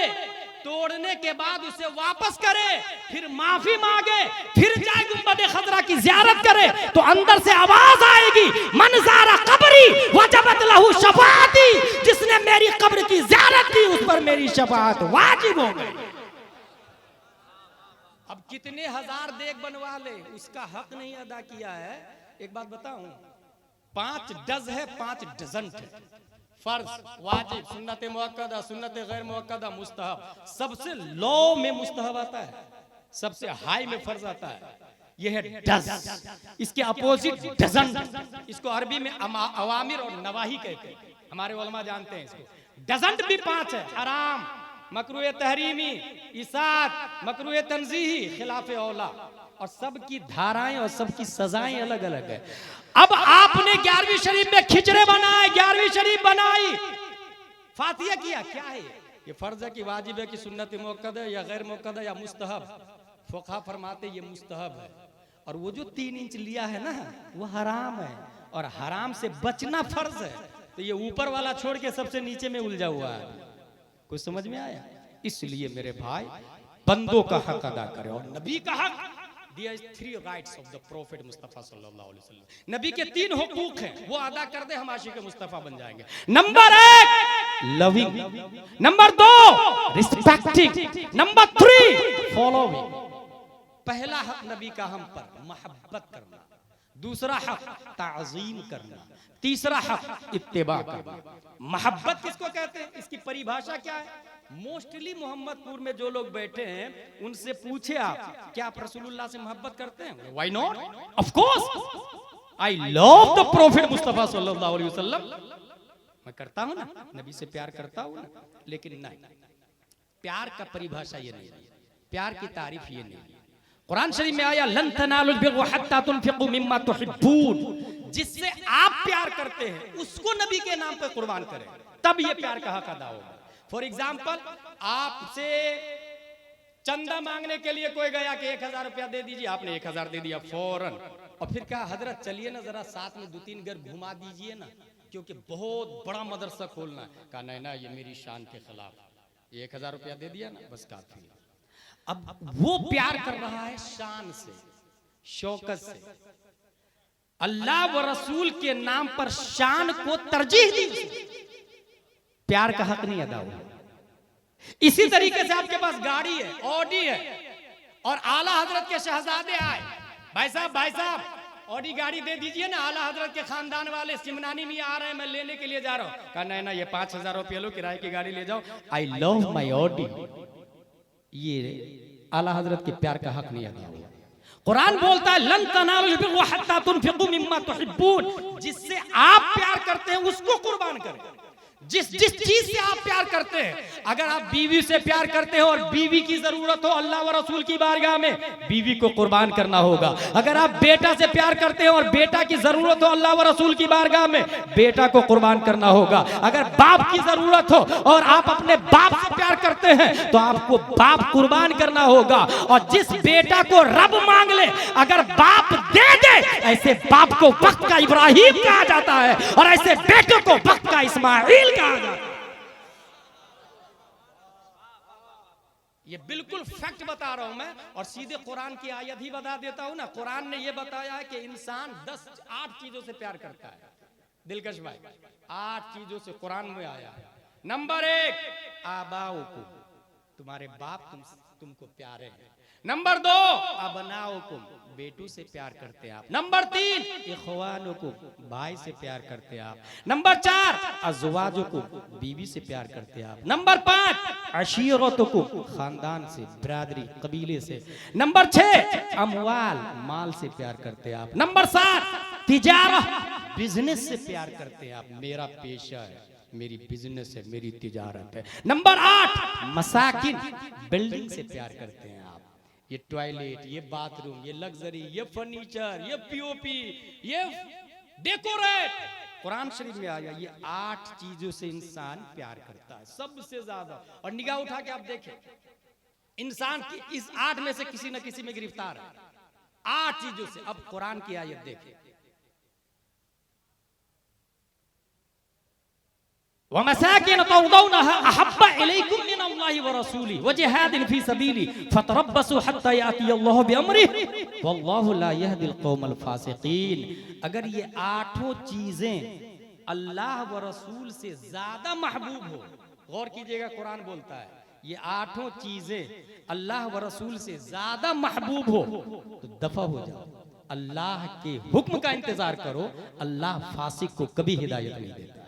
[SPEAKER 1] तोड़ने के बाद उसे वापस करे, फिर माफी मांगे, फिर जाए गुंबद खजरा की जियारत करे, तो अंदर से आवाज आएगी मन ज़ारा कब्री वजबत लहू शफाअती। जिसने मेरी कब्र की जियारत की उस पर मेरी शफाअत वाजिब हो गई। अब कितने हजार देख बनवा ले, उसका हक नहीं अदा किया है। एक बात बताऊं, 5 डज है, 5 डजंट है। फर्ज, वाजिब, सुन्नत मुअक्कदा, सुन्नत गैर मुअक्कदा, मुस्तहब। सबसे लो में मुस्तहब आता है, सबसे हाई में फर्ज आता है। यह है डज। इसके अपोजिट डजंट। इसको अरबी में अवामिर और नवाही कहते हैं, हमारे उलमा जानते हैं इसको। डजंट भी 5 है, हराम, मकरूह तहरीमी, इसात, मकरूह तंजीही, खिलाफ औला, और सबकी धाराएं और सबकी सजाएं अलग अलग है। अब आपने 11वीं शरीफ में खिचड़े बनाए, 11वीं शरीफ बनाई, फातिहा किया, क्या है ये? फर्ज है कि वाजिब है कि सुन्नत मुअक्कद है या गैर मुअक्कद है या मुस्तहब? फुक़हा फरमाते ये मुस्तहब है। और वो जो 3 इंच लिया है ना, वो हराम है और हराम से बचना फर्ज है। तो ये ऊपर वाला छोड़ के सबसे नीचे में उलझा हुआ है। कुछ समझ में आया? इसलिए मेरे भाई, बंदों का हक अदा करें और नबी का हक। There is 3 rights of the Prophet Mustafa sallallahu alaihi wasallam. नबी के 3 हुकूक हैं, वो अदा कर दे हम आशिक मुस्तफा बन जाएंगे। Number 1 loving, number 2 respecting, number 3 following. पहला हक नबी का हम पर मोहब्बत करना, दूसरा हक ताज़ीम करना, तीसरा हक इत्तिबा करना। मोहब्बत किसको कहते हैं? इसकी परिभाषा क्या है? मोस्टली मोहम्मदपुर में जो लोग बैठे हैं उनसे पूछे आप, क्या आप रसूलुल्लाह से मोहब्बत करते हैं? Why not, of course I love the profit Mustafa सल्लल्लाहु अलैहि वसल्लम। मैं करता हूं ना, नबी से प्यार करता हूं ना, लेकिन नहीं, प्यार का परिभाषा ये नहीं, प्यार की तारीफ ये नहीं। कुरान शरीफ में आया लन तनालुल बिर्रा हत्ता तुनफिकू मिम्मा तुहिब्बून। जिससे आप प्यार करते हैं उसको नबी के नाम पे कुर्बान करें, तब ये प्यार का हक अदा होगा। फॉर एग्जाम्पल, आपसे चंदा मांगने के लिए कोई गया कि 1000 रुपया दे दीजिए, आपने 1000 दे दिया फौरन, और फिर कहा हजरत चलिए ना जरा साथ में 2-3 घर घुमा दीजिए ना, क्योंकि बहुत बड़ा मदरसा खोलना है। कहा नहीं ना, ये मेरी शान के खिलाफ, 1000 रुपया दे दिया ना, बस काफी। अब वो प्यार कर रहा है शान से, शौकत से। अल्लाह व रसूल के नाम पर शान को तरजीह दी, प्यार का हक नहीं अदा हुआ। इसी तरीके से आपके पास गाड़ी है, ऑडी है, और आला हजरत के शहजादे आए, भाई साहब ऑडी गाड़ी दे दीजिए ना, आला हजरत के खानदान वाले सिमनानी में आ रहे हैं, मैं लेने के लिए जा रहा हूं। कहा नहीं ना, ये 5,000 रुपये लो, किराए की गाड़ी ले जाओ। I love my Audi. ये आला हजरत के प्यार का हक नहीं अदा हुआ। कुरान बोलता है लन तनालुल बिर्रा हत्ता तुनफिकू मिम्मा तुहिब्बून, जिससे आप प्यार करते हैं उसको कुर्बान करें। जिस चीज से आप प्यार करते हैं, अगर आप बीवी से प्यार करते हो और बीवी की जरूरत हो अल्लाह व रसूल की बारगाह में, बीवी को कुर्बान करना होगा। अगर आप बेटा से प्यार करते हो और बेटा की जरूरत हो अल्लाह व रसूल की बारगाह में, बेटा को कुर्बान करना होगा। अगर बाप की जरूरत हो और आप अपने बाप से प्यार करते हैं तो आपको बाप कुर्बान करना होगा। और जिस बेटा को रब मांग ले अगर बाप दे दे, ऐसे बाप को वक्त का इब्राहिम कहा जाता है और ऐसे बेटे को वक्त का इस्माइल कहा जाता है। ये बिल्कुल फैक्ट बता रहा हूं मैं, और सीधे कुरान की आयत ही बता देता हूं ना। कुरान ने ये बताया है कि इंसान 8 चीजों से प्यार करता है। दिलकश भाई, 8 चीजों से कुरान में आया है। नंबर 1, आबाउकुम, तुम्हारे बाप तुमको प्यारे हैं। नंबर 2, अबनाउकुम, बेटू से प्यार करते हैं आप। नंबर 3, इखवानुकुम, भाई से प्यार करते हैं आप। नंबर 4, अज़वाजुकुम, बीवी से प्यार करते हैं आप। नंबर 5, अशीरतुकुम, खानदान से, बिरादरी, कबीले से। नंबर 6, अमवाल, माल से प्यार करते हैं आप। नंबर 7, तिजारत, बिजनेस से प्यार करते हैं आप। मेरा पेशा है, मेरी बिजनेस है, मेरी तिजारत है। नंबर 8, मसाकिन, बिल्डिंग से प्यार करते हैं आप। ये टॉयलेट, ये बाथरूम, ये लग्जरी, ये फर्नीचर, ये पीओपी, ये डेकोरेट, कुरान शरीफ में आया। ये 8 चीजों से इंसान प्यार करता है सबसे ज्यादा। और निगाह उठा के आप देखें, इंसान की इस 8 में से किसी न किसी में गिरफ्तार है, 8 चीजों से। अब कुरान की आयत देखें, वमसाकिन तर्दौनहा अहब्बा इलैकुम मिनल्लाहि व रसूलिही व जिहादिन फी सबीली फतरब्बसू हत्ता यातियल्लाहु बिअमरिही वल्लाहु ला यहदिल कौमल फासिकीन। अगर ये 8 चीजें अल्लाह व रसूल से ज्यादा महबूब हो, गौर कीजिएगा कुरान बोलता है ये 8 चीजें अल्लाह व रसूल से ज्यादा महबूब हो तो दफा हो जाओ, अल्लाह के हुक्म का इंतजार करो। अल्लाह फासिक को कभी हिदायत नहीं देता,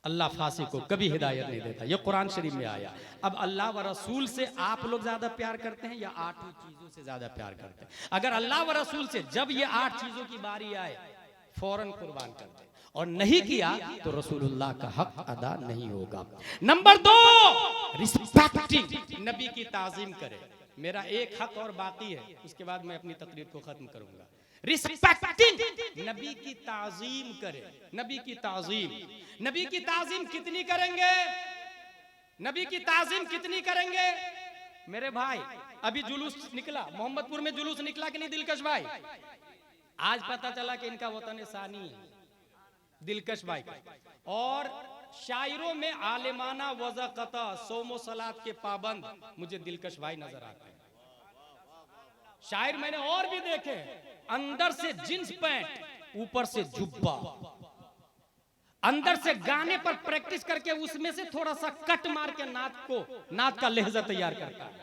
[SPEAKER 1] अल्लाह फासिक को कभी हिदायत नहीं देता। ये कुरान शरीफ में आया। अब अल्लाह व रसूल से आप लोग ज्यादा प्यार करते हैं या 8 चीजों से ज्यादा प्यार करते हैं? अगर अल्लाह व रसूल से जब ये 8 चीजों की बारी आए फौरन कुर्बान कर दे, और नहीं किया तो रसूलुल्लाह का हक अदा नहीं होगा। नंबर 2, रिस्पेक्टिंग, नबी की ताजीम करे। मेरा एक हक और बाकी है, उसके बाद मैं अपनी तकरीर को खत्म करूंगा। रिस्पेक्टिंग, नबी की ताजीम करे। नबी की ताजीम, नबी की ताजीम कितनी करेंगे? नबी की ताजीम कितनी करेंगे मेरे भाई? अभी जुलूस निकला, मोहम्मदपुर में जुलूस निकला कि नहीं दिलकश भाई? आज पता चला कि इनका वतन सानी है दिलकश भाई का। और शायरों में आलिमाना वज़क़ता, सोमो सलात के पाबंद मुझे दिलकश भाई नजर आते हैं। शायर मैंने और भी देखे, अंदर से जींस पैंट, ऊपर से जुब्बा, अंदर से गाने पर प्रैक्टिस करके उसमें से थोड़ा सा कट मार के नात का लहजा तैयार करता है।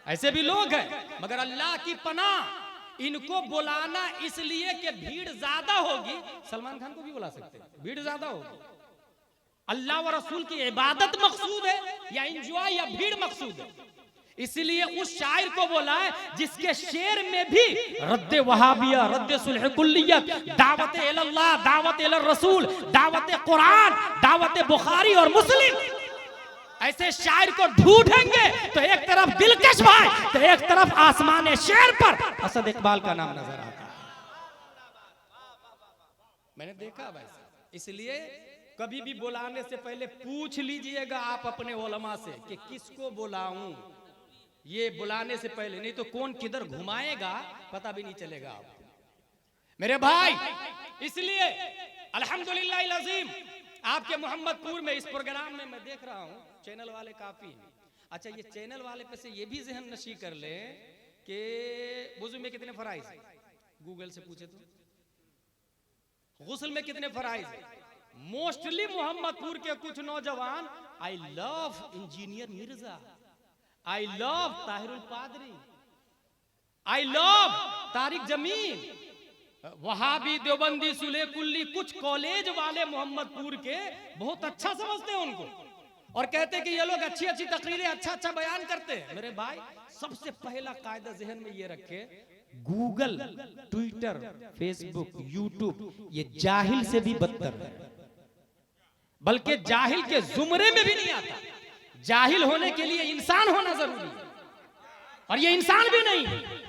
[SPEAKER 1] ऐसे भी लोग हैं, मगर अल्लाह की पनाह इनको बुलाना इसलिए कि भीड़ ज्यादा होगी। सलमान खान को भी बुला सकते हैं, भीड़ ज्यादा होगी। अल्लाह व रसूल की इबादत मकसूद है या एंजॉय या भीड़ मकसूद है? इसलिए उस शायर को बोला है जिसके शेर में भी रद्द वहाबिया, रद्द सुलह कुल्लियत, दावत इल्लाह, दावत इलर रसूल, दावत कुरान, दावत बुखारी और मुस्लिम, ऐसे शायर को ढूंढेंगे तो एक तरफ दिलकश भाई तो एक तरफ आसमान शेर पर असद इकबाल का नाम नजर आता है। मैंने देखा भाई। इसलिए कभी भी बुलाने से पहले पूछ लीजिएगा आप अपने उलमा से कि किसको बुलाऊं, ये बुलाने से पहले, नहीं तो कौन किधर घुमाएगा पता भी नहीं चलेगा आपको मेरे भाई। इसलिए अल्हम्दुलिल्लाह अज़ीम आपके मोहम्मदपुर में इस प्रोग्राम में मैं देख रहा हूं चैनल वाले काफी हैं। अच्छा, ये चैनल वाले पे से ये भी जहन नशी कर ले कि वुजू में कितने फराइज है, गूगल से पूछे तो। गुस्ल में कितने फराइज है। मोस्टली मोहम्मदपुर के कुछ नौजवान I love engineer Mirza, I love Tahirul पादरी, आई लव तारिक जमीन, वहाबी देवबंदी सुले कुल्ली, कुछ कॉलेज वाले मोहम्मदपुर के बहुत अच्छा समझते हैं उनको और कहते हैं कि ये लोग अच्छी अच्छी तकरीरें अच्छा अच्छा बयान करते हैं। मेरे भाई, सबसे पहला कायदा जहन में ये रखे, गूगल, ट्विटर, फेसबुक, यूट्यूब ये जाहिल से भी बदतर है, बल्कि जाहिल के जुमरे में भी नहीं आता। जाहिल होने के लिए इंसान होना जरूरी है और ये इंसान भी नहीं है।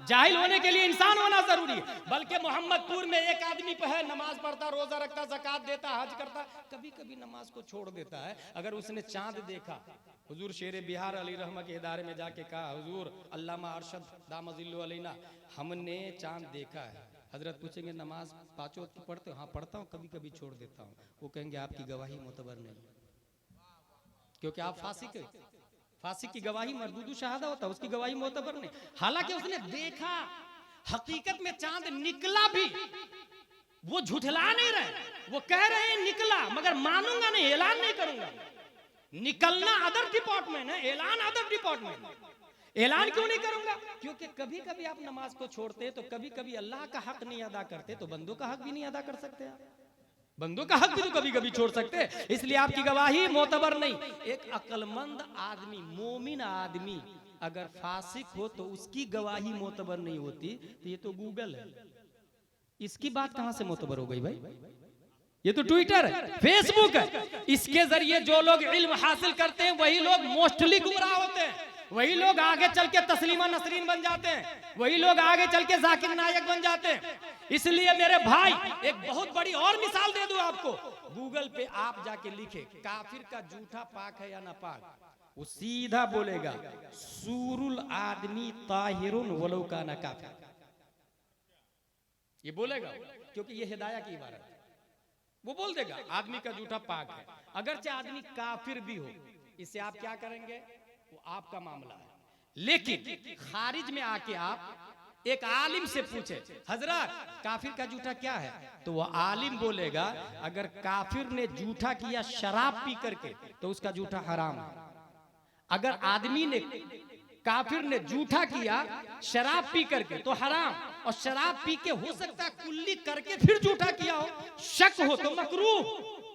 [SPEAKER 1] जाहिल होने के लिए इंसान होना जरूरी है। बल्कि मोहम्मदपुर में एक आदमी पे है, नमाज पढ़ता, रोजा रखता, ज़कात देता, हज करता, कभी कभी नमाज को छोड़ देता है। अगर उसने चांद देखा, हुजूर शेर बिहार अली रहमा के इदारे में जाके कहा, हुजूर अल्लामा अरशद दामजिल्लु अलैना, हमने चांद देखा है। हजरत पूछेंगे नमाज पांचों वक्त की पढ़ते हो? हाँ पढ़ता हूँ, कभी कभी छोड़ देता हूँ। वो कहेंगे आपकी गवाही मोतबर नहीं, क्योंकि आप फासिक है। फासिक की गवाही मरदूदु शहादा होता है, उसकी गवाही मोतबर नहीं। हालांकि उसने देखा, हकीकत में चांद निकला भी, वो झुठला नहीं रहे, वो कह रहे हैं निकला, मगर मानूंगा नहीं, ऐलान नहीं करूंगा। निकलना अदर डिपार्टमेंट है, ऐलान अदर डिपार्टमेंट। ऐलान क्यों नहीं करूंगा? क्योंकि कभी कभी आप नमाज को छोड़ते तो कभी कभी अल्लाह का हक नहीं अदा करते, तो बंदों का हक भी नहीं अदा कर सकते आप। बंदों का हक भी तो कभी कभी छोड़ सकते हैं, इसलिए आपकी गवाही मोतबर नहीं। एक अक्लमंद आदमी, मोमिन आदमी अगर फासिक हो तो उसकी गवाही मोतबर नहीं होती। तो ये तो गूगल है, इसकी बात कहां से मोतबर हो गई भाई? ये तो ट्विटर है, फेसबुक है। इसके जरिए जो लोग इल्म हासिल करते हैं वही लोग मोस्टली गुमराह होते हैं, वही लोग आगे चल के तस्लीमा नसरीन बन जाते हैं, वही लोग आगे चल के जाकिर नायक बन जाते हैं। इसलिए मेरे भाई, एक बहुत बड़ी और मिसाल दे दूं आपको। गूगल पे आप जाके लिखे काफिर का जूठा पाक है या नापाक, वो सीधा बोलेगा सूरुल आदमी ताहिरुन वलो काना काफिर। ये बोलेगा क्योंकि ये हिदाया की इबारत है। वो बोल देगा आदमी का जूठा पाक है, अगरचे आदमी काफिर भी हो। इससे आप क्या करेंगे वो आपका मामला है। लेकिन खारिज में आके आप एक आलिम से पूछे, हजरत काफिर का जूठा क्या है, तो वो आलिम बोलेगा अगर काफिर ने जूठा किया शराब पी करके तो उसका जूठा हराम है। अगर आदमी ने, काफिर ने जूठा किया शराब पी करके तो हराम, और शराब पी के हो सकता है कुल्ली करके फिर जूठा किया हो, शक हो तो मकरूह,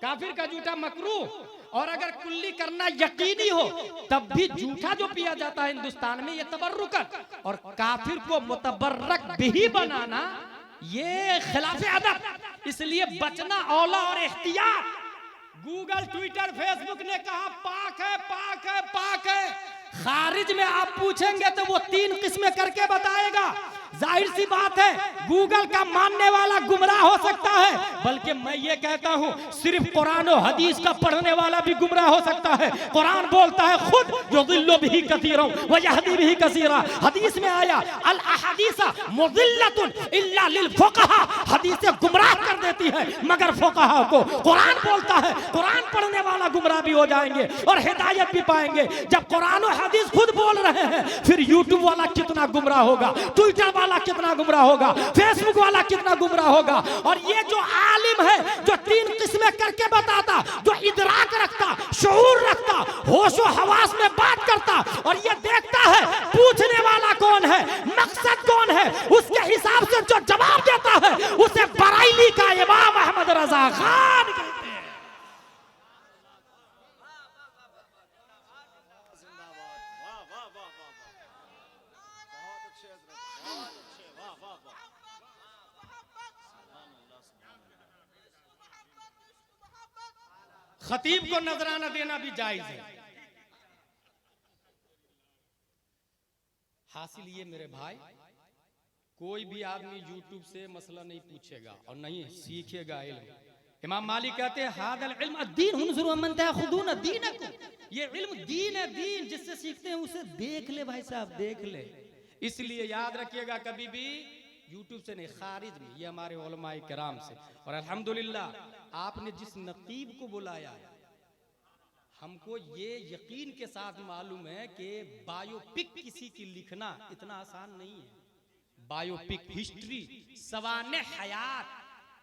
[SPEAKER 1] काफिर का जूठा मकरूह। और अगर कुल्ली करना यकीनी हो तब भी जूठा जो पिया जाता है हिंदुस्तान में ये तबर्रुकन, और काफिर को मुतबर्रक भी बनाना ये खिलाफ अदब। इसलिए बचना औला और एहतियात। गूगल, ट्विटर, फेसबुक ने कहा पाक है, पाक है, पाक है। खारिज में आप पूछेंगे तो वो 3 किस्में करके बताएगा। जाहिर सी बात है गूगल का मानने वाला गुमराह हो सकता है, बल्कि मैं ये कहता हूँ सिर्फ कुरान और हदीस का पढ़ने वाला भी गुमराह हो सकता है। कुरान बोलता है खुद युदिल्लु बिही कसीरा व यहदी बिही कसीरा। हदीस में आया अल अहदीस मुदिल्लतुन इल्ला लिल फुक़हा, हदीसें गुमराह कर देती है मगर फुक़हा को। कुरान बोलता है कुरान पढ़ने वाला गुमराह भी हो जाएंगे और हिदायत भी पाएंगे। जब कुरान और हदीस खुद बोल रहे हैं, फिर यूट्यूब वाला कितना गुमराह होगा, ट्विटर वाला कितना गुमराह होगा, फेसबुक वाला कितना गुमराह होगा। और ये जो आलिम है जो 3 किस्में करके बताता, जो इदराक रखता, शऊर रखता, होशो हवास में बात करता, और ये देखता है पूछने वाला कौन है, मकसद कौन है, उसके हिसाब से जो जवाब देता है उसे बरेली का इमाम अहमद रजा खान कहते हैं। खतीब को नजराना देना भी जायज है। हासिल ये मेरे भाई, कोई भी आदमी यूट्यूब से मसला नहीं पूछेगा और नहीं सीखेगा इल्म। इमाम मालिक कहते हैं हादल इल्म अद्दीन हुनजुरु मन ताखुदून दीनकुम, ये इल्म दीन है, दीन जिससे सीखते हैं उसे देख ले भाई साहब, देख ले। इसलिए याद रखिएगा कभी भी यूट्यूब से नहीं, खारिज में, ये हमारे उलमाए किराम से। और अल्हम्दुलिल्लाह आपने जिस नकीब को बुलाया हमको ये यकीन के साथ मालूम है कि बायोपिक किसी की लिखना इतना आसान नहीं है। बायोपिक हिस्ट्री, सवाने हयात,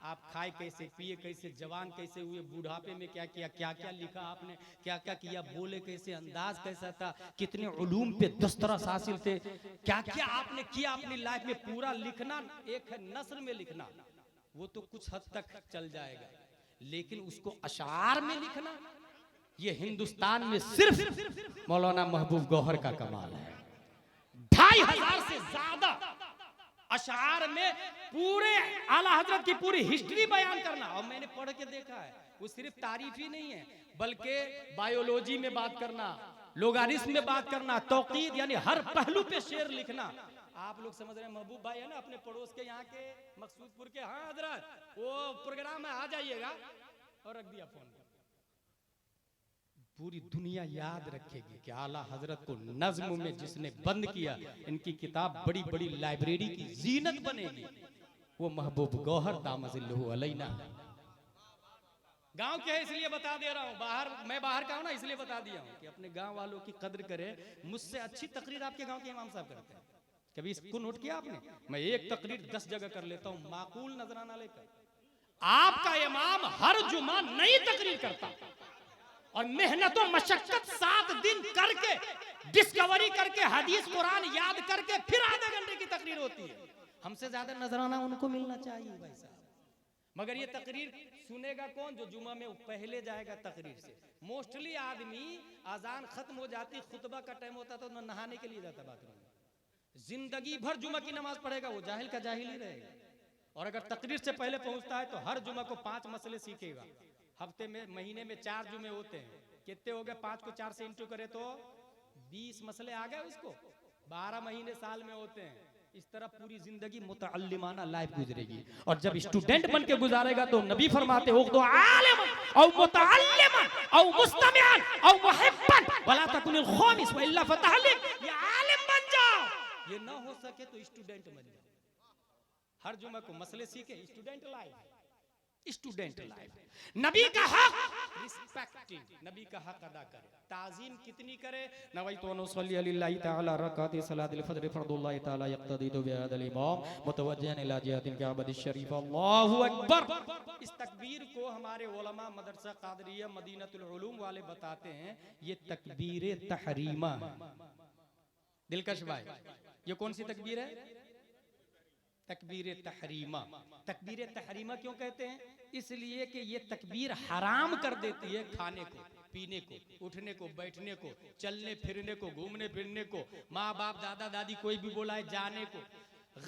[SPEAKER 1] आप खाए कैसे, पिए कैसे, जवान कैसे हुए, बुढ़ापे में क्या किया, क्या क्या लिखा आपने, क्या क्या किया, बोले कैसे, अंदाज कैसा था, कितने उलूम पे दस्तरस हासिल थे, क्या क्या आपने किया अपनी लाइफ में, पूरा लिखना। एक है नस्र में लिखना, वो तो कुछ हद तक चल जाएगा, लेकिन उसको अशार में लिखना, ये हिंदुस्तान में सिर्फ मौलाना महबूब गौहर का कमाल है। 2500 से ज्यादा अशार में पूरे आला हजरत की पूरी हिस्ट्री बयान करना। और मैंने पढ़ के देखा है, वो सिर्फ तारीफ ही नहीं है, बल्कि बायोलॉजी में बात करना, लोगारिस्म में बात करना, तौकीद यानी हर पहलू पे शेर लिखना। आप लोग समझ रहे हैं, महबूब भाई है ना अपने पड़ोस के यहाँ के मकसूदपुर के, हाँ हजरत वो प्रोग्राम में आ जाइएगा, और रख दिया फोन। पूरी दुनिया याद रखेगी कि आला हजरत को नज्म में जिसने बंद किया, इनकी किताब बड़ी बड़ी लाइब्रेरी की जीनत बनेगी, वो महबूब गौहर दामजिल्लुहु अलैना। गांव के है इसलिए बता दे रहा हूँ, बाहर मैं बाहर का हूँ ना, इसलिए बता दिया हूँ कि अपने गांव वालों की कद्र करें। मुझसे अच्छी तकरीर आपके गांव के इमाम साहब करते हैं। कभी इसको नोट किया आपने? मैं एक तकरीर 10 जगह कर लेता हूँ, माकूल नजराना लेकर। आपका इमाम हर जुमा नई तकरीर करता और मेहनत और मशक्कत 7 दिन करके, डिस्कवरी करके, हदीस कुरान याद करके फिर आधे घंटे की तकरीर होती है। हमसे ज्यादा नजराना उनको मिलना चाहिए भाई साहब। मगर ये तकरीर सुनेगा कौन? जो जुमा में पहले जाएगा तकरीर से। मोस्टली आदमी अजान खत्म हो जाती, खुतबा का टाइम होता तो नहाने के लिए जाता बाथरूम में, जिंदगी भर जुमा की नमाज पढ़ेगा, वो जाहिल का जाहिल ही रहेगा। और अगर तकरीर से पहले पहुंचता है तो हर जुमा को 5 मसले सीखेगा। हफ्ते में, महीने में 4 जुमे होते हैं, कितने हो गए? 5 को 4 से इंटू करे तो 20 मसले आ गए उसको। 12 महीने साल में होते हैं। इस तरह पूरी जिंदगी मुतअल्लिमाना लाइफ गुजरेगी। और जब स्टूडेंट बन के गुजारेगा तो नबी फरमाते हो तो आलिमन औ मुतअल्लिमन औ मुस्तमिअन औ मुहिब्बन वला तकुनिल खामिस व इल्ला फतहलिक। ये आलिम बन जाओ, ये ना हो सके तो स्टूडेंट बन जाओ। हर जुमा को मसले सीखे, स्टूडेंट लाइफ, स्टूडेंट लाइफ। नबी का हक रिस्पेक्टिंग, नबी का हक अदा करे, ताजीम कितनी करे। नवैतु अन उसल्ली अलिल्लाहि तआला रकात सलातिल फज्र फर्दुल्लाहि तआला यक्तदी बिहादल इमाम मुतवज्जिहन इला जिहातिल काबा शरीफ। अल्लाहु अकबर। इस तकबीर को हमारे उलमा मदरसा कादरिया मदीनतुल उलूम वाले बताते हैं ये तकबीर तहरीमा है। दिलकश भाई, ये कौन सी तकबीर है? तकबीर तहरीमा। तकबीर तहरीमा क्यों कहते हैं? इसलिए कि ये तकबीर हराम कर देती है खाने को, पीने को, उठने को, बैठने को, चलने फिरने को, घूमने फिरने को, माँ बाप दादा दादी कोई भी बोला है जाने को,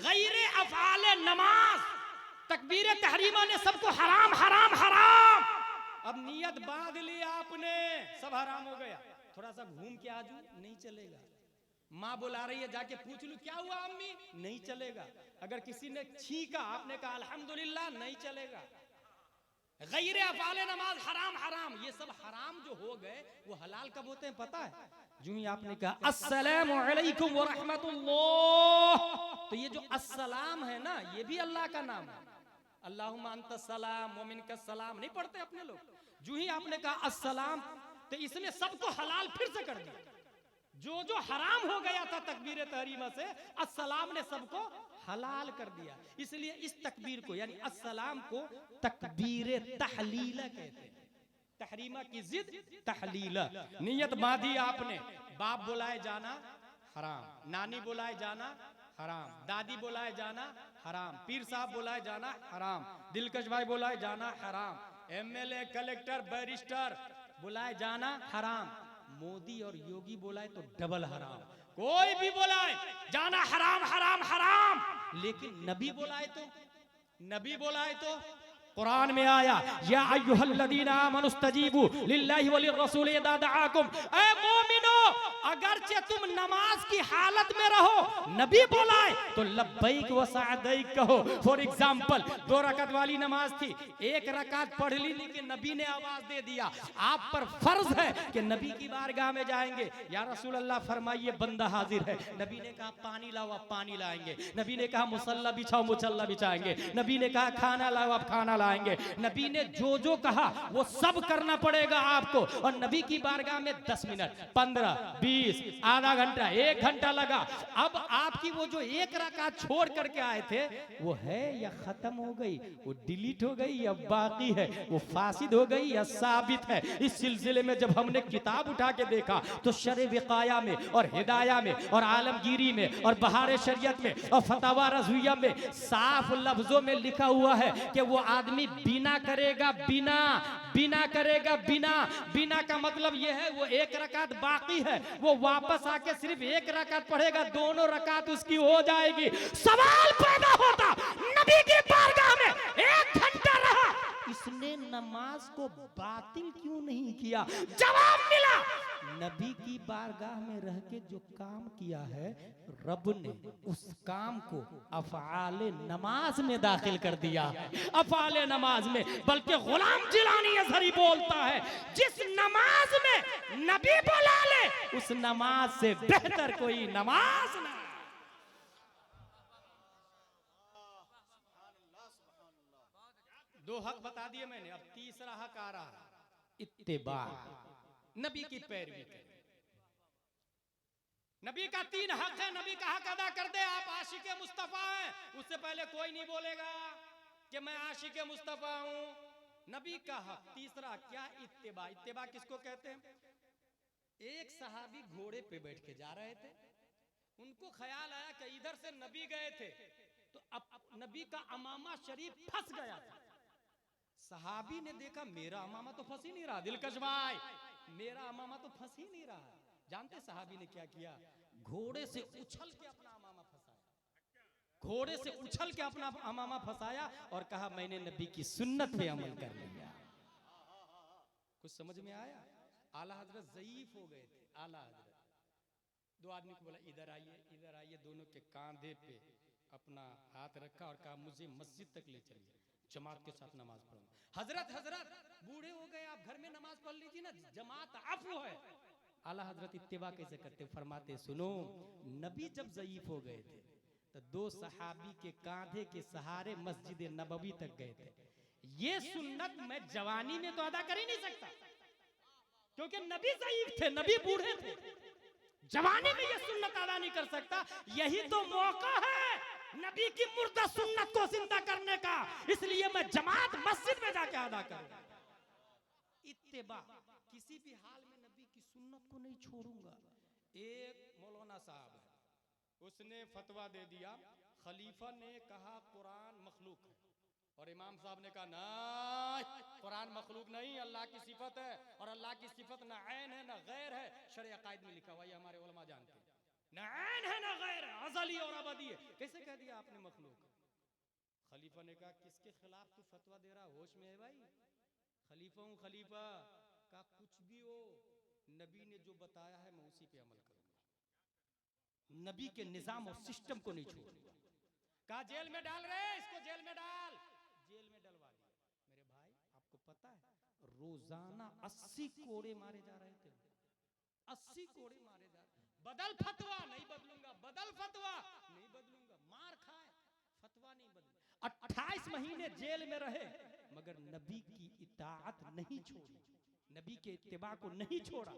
[SPEAKER 1] गैर अफ़ाले नमाज। तकबीर तहरीमा ने सबको हराम हराम हराम। अब नियत बांध ली आपने, सब हराम हो गया। थोड़ा सा घूम के आजू, नहीं चलेगा। माँ बुला रही है, जाके पूछ लूं क्या हुआ अम्मी, नहीं चलेगा। अगर किसी ने छींका, आपने कहा अल्हम्दुलिल्लाह, नहीं चलेगा। गैर अफ़ाले नमाज हराम हराम। ये सब हराम जो हो गए वो हलाल कब होते हैं पता है? जो ही आपने कहा अस्सलामु अलैकुम व रहमतुल्लाह, तो ये जो अस्सलाम है ना, ये भी अल्लाह का नाम है। अल्लाहुम्मा अंतस सलाम व मिनकस सलाम नहीं पढ़ते अपने लोग। जो ही आपने कहा अस्सलाम, तो इसने सबको हलाल फिर से कर दिया। जो जो हराम हो गया था तकबीर तहरीमा से, अस्सलाम ने सबको हलाल कर दिया। इसलिए इस तकबीर को यानी अस्सलाम को तकबीर तहलीला कहते हैं। तहरीमा की जिद तहलीला। नियत बांधी आपने, बाप बुलाए जाना हराम, नानी बुलाए जाना हराम, दादी बुलाए जाना हराम, पीर साहब बुलाए जाना हराम, दिलकश भाई बुलाए जाना हराम, एमएलए कलेक्टर बैरिस्टर बुलाए जाना हराम, मोदी और योगी बुलाए तो डबल हराम। कोई भी बुलाए जाना हराम हराम हराम। लेकिन नबी बुलाए तो, नबी बुलाए तो कुरान में आया या अय्युहल्लज़ीना आमनुस्तजीबू लिल्लाहि वलिर्रसूल इज़ा दआकुम। ऐ मोमिनो, अगरचे तुम नमाज की हालत में रहो, नबी बुलाए तो लब्बैक व सअदैक कहो। फॉर एग्जाम्पल 2 रकात वाली नमाज थी, 1 रकात पढ़ ली लेकिन नबी ने आवाज दे दिया, आप पर फर्ज है कि नबी की बारगाह में जाएंगे, या रसूल अल्लाह फरमाइए बंदा हाजिर है। नबी ने कहा पानी लाओ, आप पानी लाएंगे। नबी ने कहा मुसल्ला बिछाओ, मुसल्ला बिछाएंगे। नबी ने कहा खाना लाओ, आप खाना लाएंगे। नबी ने जो कहा वो सब करना पड़ेगा आपको। और नबी की बारगाह में 10 मिनट, 15, 20, आधा घंटा, 1 घंटा लगा। अब आपकी वो जो 1 रकात छोड़ करके आए थे वो है या खत्म हो गई, वो डिलीट हो गई या बाकी है, वो फासिद हो गई या साबित है। इस सिलसिले में जब हमने किताब उठा के देखा तो शर विकाया में और हिदाया में और आलमगीरी में और बहार शरीयत में और फतवा रज़विया में साफ लफ्जों में लिखा हुआ है कि वो आदमी बिना करेगा, बिना करेगा, बिना का मतलब ये है वो 1 रकात बाकी है, वो वापस आके सिर्फ 1 रकात पढ़ेगा, दोनों रकात उसकी हो जाएगी। सवाल पैदा होता नबी की बारगाह में 1 घंटा रहा, इसने नमाज को बातिल क्यों नहीं किया? जवाब मिला, नबी की बारगाह में रह के जो काम किया है रब ने उस काम को अफ़आले नमाज में दाखिल कर दिया है, अफ़आले नमाज में। बल्कि गुलाम जिलानी अज़हरी बोलता है जिस नमाज में नबी बुला ले उस नमाज से बेहतर कोई नमाज नहीं। दो हक बता दिए मैंने, अब तीसरा हक आ रहा, इत्तिबा, नबी की पैरवी करें। नबी का 3 हक है, नबी का हक अदा कर दे, आप आशिक मुस्तफा हैं। उससे पहले कोई नहीं बोलेगा कि मैं आशिक मुस्तफा हूं। नबी का हक तीसरा क्या? इत्तिबा। इत्तिबा किसको कहते हैं? एक सहाबी घोड़े पे बैठ के जा रहे थे, उनको ख्याल आया कि इधर से नबी गए थे तो अब नबी का अमामा शरीफ फंस गया था। सहाबी ने देखा मेरा अमामा तो फंस ही नहीं रहा, दिलकश भाई मेरा अमामा तो फंस ही नहीं रहा। जानते सहाबी ने क्या किया? घोड़े से उछल के अपना अमामा फंसाया, घोड़े से उछल के अपना अमामा फंसाया और कहा मैंने नबी की सुन्नत पे अमल कर लिया। कुछ समझ में आया? आला हजरत ज़ईफ हो गए थे। आला हजरत 2 आदमी को बोला इधर आइए, इधर आइए। दोनों के कांधे पे अपना हाथ रखा और कहा मुझे मस्जिद तक ले चलिए, जमात के साथ नमाज पढ़ूंगा। हजरत बूढ़े हो गए, आप घर में नमाज पढ़ लीजिए ना, जमात अफ़्व है। आला हजरत इत्तिबा कैसे करते? फरमाते सुनो, नबी जब ज़ईफ हो गए थे तो 2 सहाबी के कांधे के सहारे मस्जिद नबवी तक गए थे। ये सुन्नत मैं जवानी में तो अदा कर ही नहीं सकता क्योंकि नबी ज़ईफ थे, नबी बूढ़े थे। जवानी में ये सुन्नत अदा नहीं कर सकता। यही तो मौका है नबी की मुर्दा सुन्नत को जिंदा करने का, इसलिए मैं जमात मस्जिद में जाके अदा करूंगा। इत्तिबा, किसी भी हाल में नबी की सुन्नत को नहीं छोड़ूंगा। एक मौलाना साहब है, उसने फतवा दे दिया, खलीफा ने कहा कुरान मखलूक है और इमाम साहब ने कहा नहीं, कुरान मखलूक नहीं, अल्लाह की सिफत है और अल्लाह की सिफत ना ऐन है ना गैर है। शरअ अकायद में लिखा हुआ, ये हमारे उलमा जानते हैं, ना ऐन है ना गैर है, अज़ली और अबदी है। कैसे कह दिया आपने मखलूक? खलीफा ने कहा किसके खिलाफ तू फतवा दे रहा, होश में है भाई? खलीफा हूं, खलीफा का कुछ भी हो, नबी ने जो बताया है मैं उसी पे अमल करूंगा, नबी के निजाम और सिस्टम को नहीं छोड़ूंगा। कहा जेल में डाल रहे, इसको जेल में डाल, जेल में डलवा दिया। मेरे भाई आपको पता है रोजाना 80 कोड़े मारे जा रहे थे, 80 कोड़े मारे जा रहे। बदल फतवा, नहीं बदलूंगा, बदल फतवा, नहीं बदलूंगा, मार खाए, फतवा नहीं बदल। 28 महीने जेल में रहे मगर नबी की इताअत नहीं छोड़ी, नबी के इत्तिबा को नहीं छोड़ा,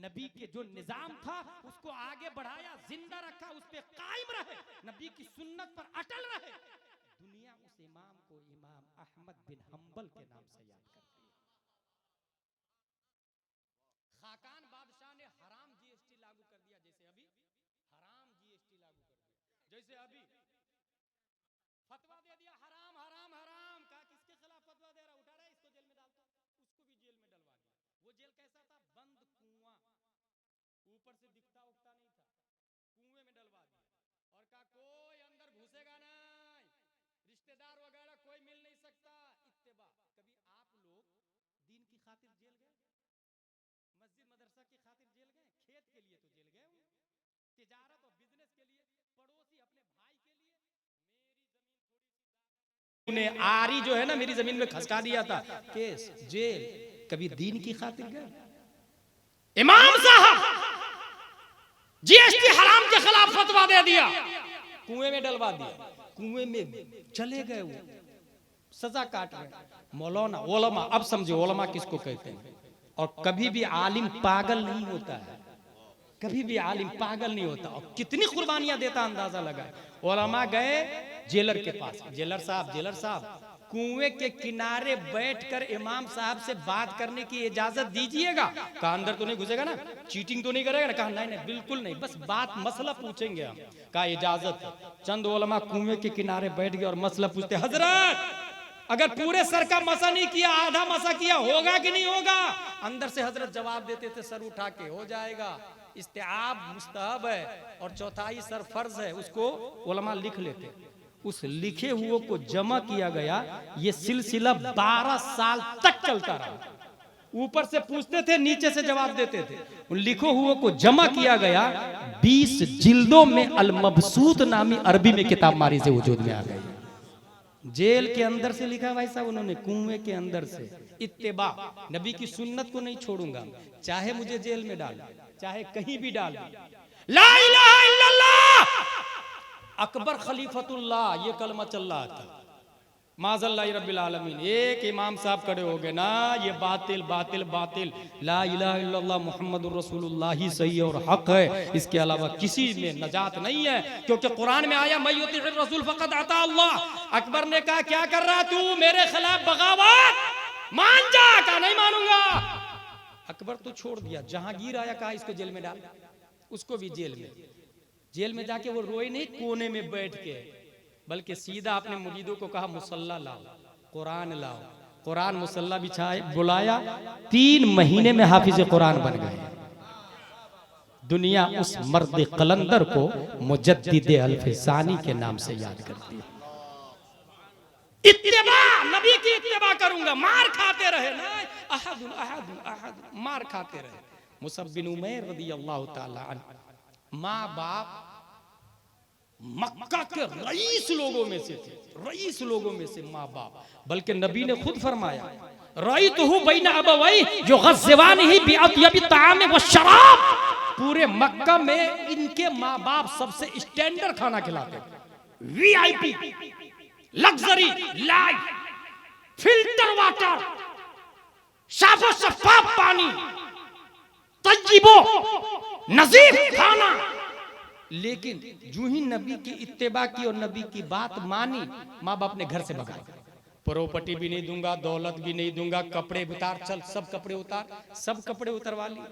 [SPEAKER 1] नबी के जो निजाम था उसको आगे बढ़ाया, जिंदा रखा, उस पे कायम रहे, नबी की सुन्नत पर अटल रहे। दुनिया उस इमाम को इमाम अहमद बिन हंबल के नाम से याद करती है। खाकान बादशाह ने हराम जीएसटी लागू कर दिया, जैसे अभी हराम जीएसटी लागू कर दिया, जैसे अभी फतवा दे दिया हराम हराम हराम। कहा किसके खिलाफ फतवा दे रहा, उठा रहा है, इसको जेल में डालता, उसको भी जेल में डलवा दिया। वो जेल कैसा था? बंद कुआं, ऊपर से दिखता उगता नहीं था, कुएं में डलवा दिया और कहा कोई अंदर घुसेगा नहीं, रिश्तेदार वगैरह कोई मिल नहीं सकता। इत्तिबा। कभी आप लोग दीन की खातिर जेल गए? मस्जिद मदरसा की खातिर जेल गए? खेत के लिए तो जेल गए होंगे, तिजारत और बिजनेस के लिए, पड़ोसी अपने भाई के लिए। मेरी जमीन आरी जो है ना मेरी जमीन में खसका दिया था, केस जेल। कभी दीन की खातिर गए? इमाम साहब जीएसटी हराम के खिलाफ फतवा दे दिया, कुएं में डलवा दिया, कुएं में चले गए, वो सजा काट रहे। मौलाना ओलमा, अब समझे ओलमा किसको कहते हैं। और कभी भी आलिम पागल नहीं होता है, कभी भी आलिम पागल नहीं होता। और कितनी कुर्बानियां देता अंदाजा लगा। ओलमा गए जेलर के पास, जेलर साहब कुएं के किनारे बैठकर इमाम साहब से बात करने की इजाजत दीजिएगा। कहा अंदर तो नहीं घुसेगा ना, चीटिंग तो नहीं करेगा ना? कहा नहीं बिल्कुल नहीं, बस बात मसला पूछेंगे हम। कहा इजाजत है। चंद उलमा कुएं के किनारे बैठ गए और मसला पूछते, हजरत अगर पूरे सर का मसा नहीं किया, आधा मसा किया, होगा कि नहीं होगा? अंदर से हजरत जवाब देते थे सर उठा के, हो जाएगा। इस्तेआब मुस्तहब है और चौथाई सर फर्ज है, उसको उलमा लिख लेते। उस लिखे हुए को जमा किया गया। ये सिलसिला 12 साल तक चलता रहा। ऊपर से पूछते थे, नीचे से जवाब देते थे। उन लिखे हुए को जमा किया गया। 20 जिल्दों में अल मबसूत नामी अरबी में किताब मारी से वजूद में आ गई। जेल के अंदर से लिखा भाई साहब उन्होंने, कुएं के अंदर से। इत्तेबा, नबी की सुन्नत को नहीं छोड़ूंगा, चाहे मुझे जेल में डाल, चाहे कहीं भी डाल। ला इलाहा इल्लल्लाह अकबर खलीफतुल्लाह, ये कलमा चल रहा था। माज़ल्लाहि रब्बिल आलमीन। एक इमाम साहब खड़े हो गए ना, ये बातिल बातिल बातिल, ला इलाहा इल्लल्लाह मुहम्मदुर रसूलुल्लाह ही सही और हक है, इसके अलावा किसी में नजात नहीं है। क्योंकि कुरान में आया मैं युतिइर रसूल फक़द अता अल्लाह। अकबर ने कहा क्या कर रहा तू, मेरे खिलाफ बगावत, मान जा। कहा नहीं मानूंगा। अकबर तो छोड़ दिया। जहांगीर आया, कहा इसको जेल में डाल, उसको भी जेल में। जेल में जाके वो रोए नहीं कोने में बैठ के, बल्कि सीधा अपने मुरीदों को कहा मुसल्ला लाओ, कुरान लाओ। कुरान मुसल्ला बिछाए, बुलाया। 3 महीने में हाफिज कुरान बन गए। दुनिया उस मर्द कलंदर को मुजद्दिद अल-फ़सानी के नाम से याद करती है। इत्तिबा, नबी की इत्तिबा करूंगा। मार खाते रहे ना, अहदुन अहदुन अहदुन, मार खाते रहे। मुसअब बिन उमैर रज़ियल्लाहु ताला अन्हु, माँ बाप मक्का के रईस लोगों में से थे, रईस लोगों में से माँ बाप। बल्कि नबी ने खुद फरमाया, रअयतुहु बैना अबवै युग़ज़्ज़िवानिही बिअत्यबि ताआम व शराब। पूरे मक्का में इनके माँ बाप सबसे स्टैंडर्ड खाना खिलाते थे, VIP, luxury life, filter water, साफो शफाफ पानी, तज्जिबो नजीफ खाना। लेकिन जो ही नबी की इत्तेबा की और नबी की बात मानी, माँ बाप ने घर से भगाया। प्रॉपर्टी भी नहीं दूंगा, दौलत भी नहीं दूंगा, कपड़े उतार, चल सब कपड़े उतार, सब कपड़े उतरवा लिए।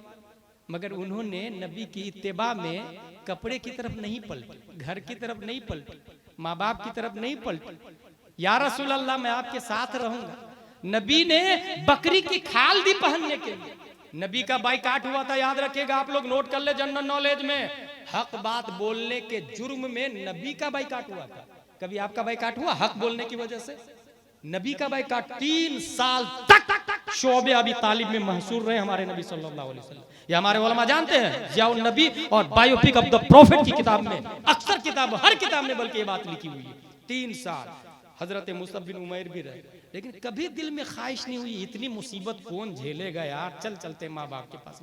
[SPEAKER 1] मगर उन्होंने नबी की इत्तेबा में कपड़े की तरफ नहीं पलटी, घर की तरफ नहीं पलटी, माँ बाप की तरफ नहीं पलटी। या रसूल अल्लाह मैं आपके साथ रहूंगा। नबी ने बकरी की खाल दी पहनने के लिए। नबी का बाइकाट हुआ था, याद रखिएगा आप लोग, नोट कर ले जनरल नॉलेज में। हक बात बोलने के जुर्म में नबी का बाइकाट हुआ था। कभी आपका बाइकाट हुआ हक बोलने की वजह से? नबी का बाइकाट 3 साल तक शोबे अबी तालिब में महसूर रहे हमारे नबी सल्लल्लाहु अलैहि वसल्लम। ये हमारे उलमा जानते हैं। ज़ियाउन नबी और बायोपिक ऑफ द प्रोफेट की किताब में, अक्सर किताब, हर किताब में बल्कि ये बात लिखी हुई है। 3 साल हजरत मुसअब बिन उमैर भी रहे, लेकिन कभी दिल में ख्वाहिश नहीं हुई इतनी मुसीबत कौन झेलेगा यार, चल चलते माँ बाप के पास।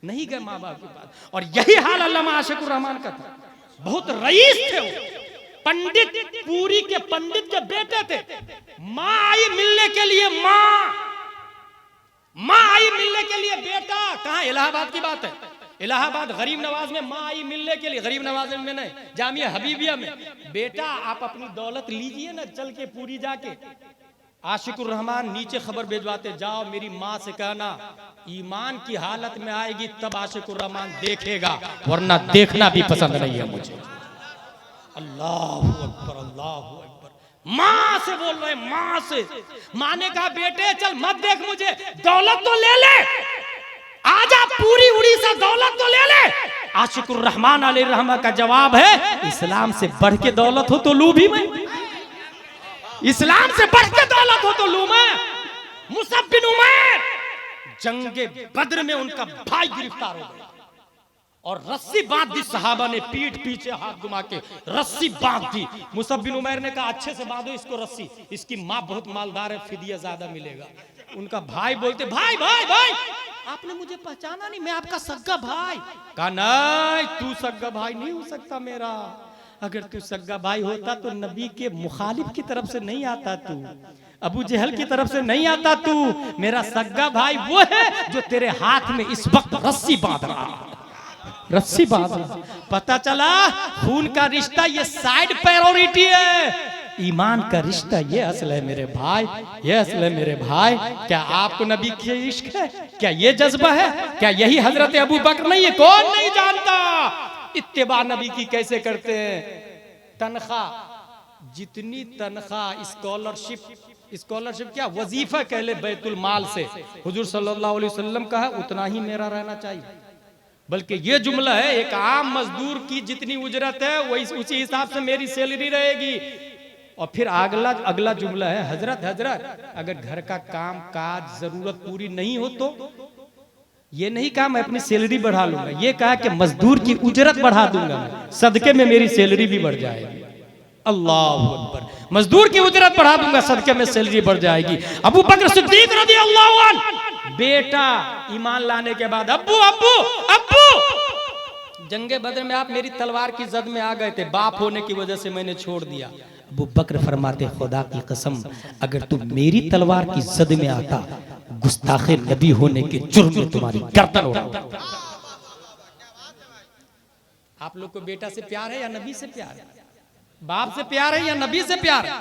[SPEAKER 1] नहीं गए माँ बाप के पास। और यही हाल अल्लामा आशिकुर रहमान का था। बहुत रईस थे वो, पंडित, पूरी के पंडित के बेटे थे। माँ आई मिलने के लिए, माँ आई मिलने के लिए बेटा। कहाँ? इलाहाबाद की बात है। इलाहाबाद गरीब नवाज में माँ आई मिलने के लिए, गरीब नवाज में नहीं, जामिया हबीबिया में। बेटा आप अपनी दौलत लीजिए ना, चल के पूरी जाके। आशिकुर रहमान नीचे खबर भेजवाते, जाओ मेरी माँ से कहना ईमान की हालत में आएगी तब आशिकुर रहमान देखेगा, वरना देखना भी पसंद नहीं है मुझे। अल्लाहु अकबर, अल्लाहु अकबर। माँ से बोल रहे, माँ से। माँ ने कहा बेटे चल मत देख मुझे, दौलत तो ले ले, आजा पूरी उड़ीसा दौलत तो ले ले। आशिकुर रहमान अलैहि रहमा का जवाब है, इस्लाम से बढ़ के दौलत हो तो लूं भी मैं, इस्लाम से बढ़ के दौलत हो तो लूं मैं। मुसअब बिन उमैर जंगे बद्र में उनका भाई गिरफ्तार हो गया और रस्सी बांध दी सहाबा ने, पीठ पीछे हाथ घुमा के रस्सी बांध दी। मुसअब बिन उमैर ने कहा अच्छे से बांधो इसको रस्सी, इसकी माँ बहुत मालदार है, फिदिया ज्यादा मिलेगा। उनका भाई बोलते भाई भाई भाई आपने मुझे पहचाना नहीं, मैं आपका सग्गा भाई। कहा नहीं तू सग्गा भाई नहीं हो सकता मेरा, अगर तू सग्गा भाई होता तो नबी के मुखालिफ की तरफ से नहीं आता, तू अबू जहल की तरफ से नहीं आता, तू मेरा सग्गा भाई वो है जो तेरे हाथ में इस वक्त रस्सी बांध रहा, रस्सी बांध रहा। पता चला खून का रिश्ता ये साइड प्रायोरिटी है, ईमान का रिश्ता ये असल है मेरे भाई, ये असल है मेरे भाई। क्या आपको नबी की इश्क है? क्या ये जज्बा है? क्या यही हजरत अबू बकर नहीं है? कौन नहीं जानता इत्तिबा नबी की कैसे करते हैं। तनख्वाह, जितनी तनख्वाह स्कॉलरशिप क्या वजीफा कह ले बैतुल माल से हुजूर सल्लल्लाहु अलैहि वसल्लम का है, उतना ही मेरा रहना चाहिए। बल्कि ये जुमला है एक आम मजदूर की जितनी उजरत है वही उसी हिसाब से मेरी सैलरी रहेगी। और फिर अगला जुमला है हजरत अगर घर का काम काज जरूरत पूरी नहीं हो तो ये नहीं कहा मैं अपनी सैलरी बढ़ा लूंगा, ये कहा कि मजदूर की उजरत बढ़ा दूंगा, सदके में मेरी सैलरी भी बढ़ जाएगी। अल्लाह अकबर, मजदूर की उजरत बढ़ा दूंगा, सदके में सैलरी बढ़ जाएगी। अबू बकर सिद्दीक रज़ियल्लाहु अन्हु बेटा ईमान लाने के बाद अब्बू अब्बू अब्बू जंगे बदर में आप मेरी तलवार की जद में आ गए थे, बाप होने की वजह से मैंने छोड़ दिया। अबू बकर फरमाते खुदा की कसम अगर तू मेरी तलवार की जद में आता गुस्ताखे नबी होने के जुर्म में तुम्हारी गर्दन उड़ाता। आप लोग को बेटा से प्यार है या नबी से प्यार है? बाप से प्यार है या नबी से प्यार है?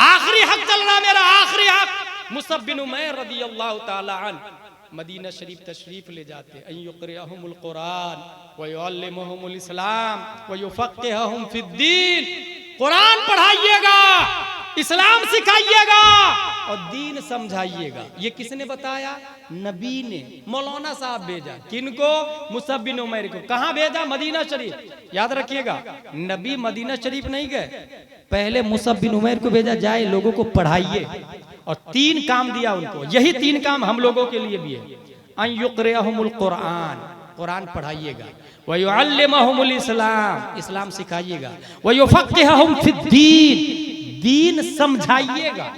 [SPEAKER 1] आखिरी हक चल रहा मेरा, आखिरी हक। मुसअब बिन उमैर रज़ियल्लाहु ताला अन्हु मदीना शरीफ तशरीफ ले जाते, अय्युक़रिअहुमुल कुरान व युअल्लिमुहुमुल इस्लाम व युफ़क़्क़िहुहुम फ़िद्दीन। कुरान पढ़ाइएगा, इस्लाम सिखाइएगा और दीन समझाइएगा। ये किसने बताया? नबी ने। मौलाना साहब भेजा, किनको? मुसअब बिन उमैर को। कहाँ भेजा? मदीना शरीफ। याद रखिएगा नबी मदीना शरीफ नहीं गए, पहले मुसअब बिन उमैर को भेजा, जाए लोगों को पढ़ाइए। और 3 काम दिया उनको, यही 3 काम हम लोगों के लिए भी है। अन युक़रिअहुमुल कुरान, कुरान पढ़ाइएगा, व युअल्लिमुहुमुल इस्लाम, इस्लाम सिखाइएगा, व युफ़क़्क़िहुहुम फ़िद्दीन, दीन समझाइएगा।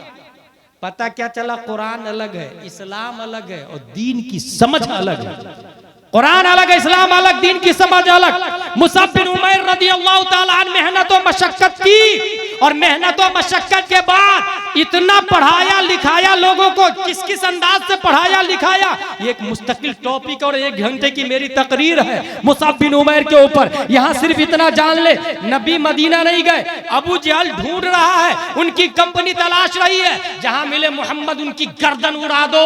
[SPEAKER 1] पता क्या चला? कुरान अलग है, इस्लाम अलग है और दीन की समझ अलग है। कुरान अलग है, इस्लाम अलग, दीन की समझ अलग। मुसअब बिन उमैर रज़ियल्लाहु ताला अन्हु मेहनत और मशक्कत की और मेहनत और मशक्कत के बाद इतना पढ़ाया लिखाया लोगों को, किस किस अंदाज से पढ़ाया लिखाया, ये एक मुस्तकिल टॉपिक और 1 घंटे की मेरी तकरीर है मुसअब बिन उमैर के ऊपर। यहाँ सिर्फ इतना जान ले, नबी मदीना नहीं गए, अबू जहल ढूंढ रहा है, उनकी कंपनी तलाश रही है, जहां मिले मोहम्मद उनकी गर्दन उड़ा दो,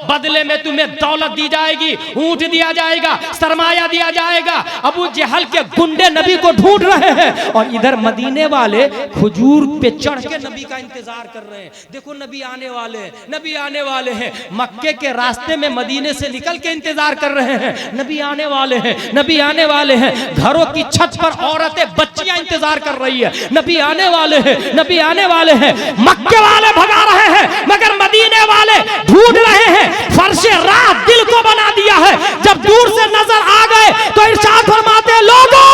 [SPEAKER 1] बदले में तुम्हें दौलत दी जाएगी, ऊंट दिया जाएगा, सरमाया दिया जाएगा। अबू जहल के गुंडे नबी को ढूंढ रहे हैं और इधर मदीने वाले खजूर पे चढ़ के नबी का इंतजार कर रहे हैं। देखो नबी आने वाले हैं, नबी आने वाले हैं। मक्के के रास्ते में मदीने से निकल के इंतजार कर रहे हैं, नबी आने वाले हैं, नबी आने वाले हैं। घरों की छत पर औरतें बच्चियां इंतजार कर रही है, नबी आने वाले हैं, नबी आने वाले हैं। मक्के वाले भगा रहे हैं मगर मदीने वाले ढूंढ रहे हैं। फर्शे राह दिल को बना दिया है। जब दूर से नजर आ गए तो इरशाद फरमाते लोगों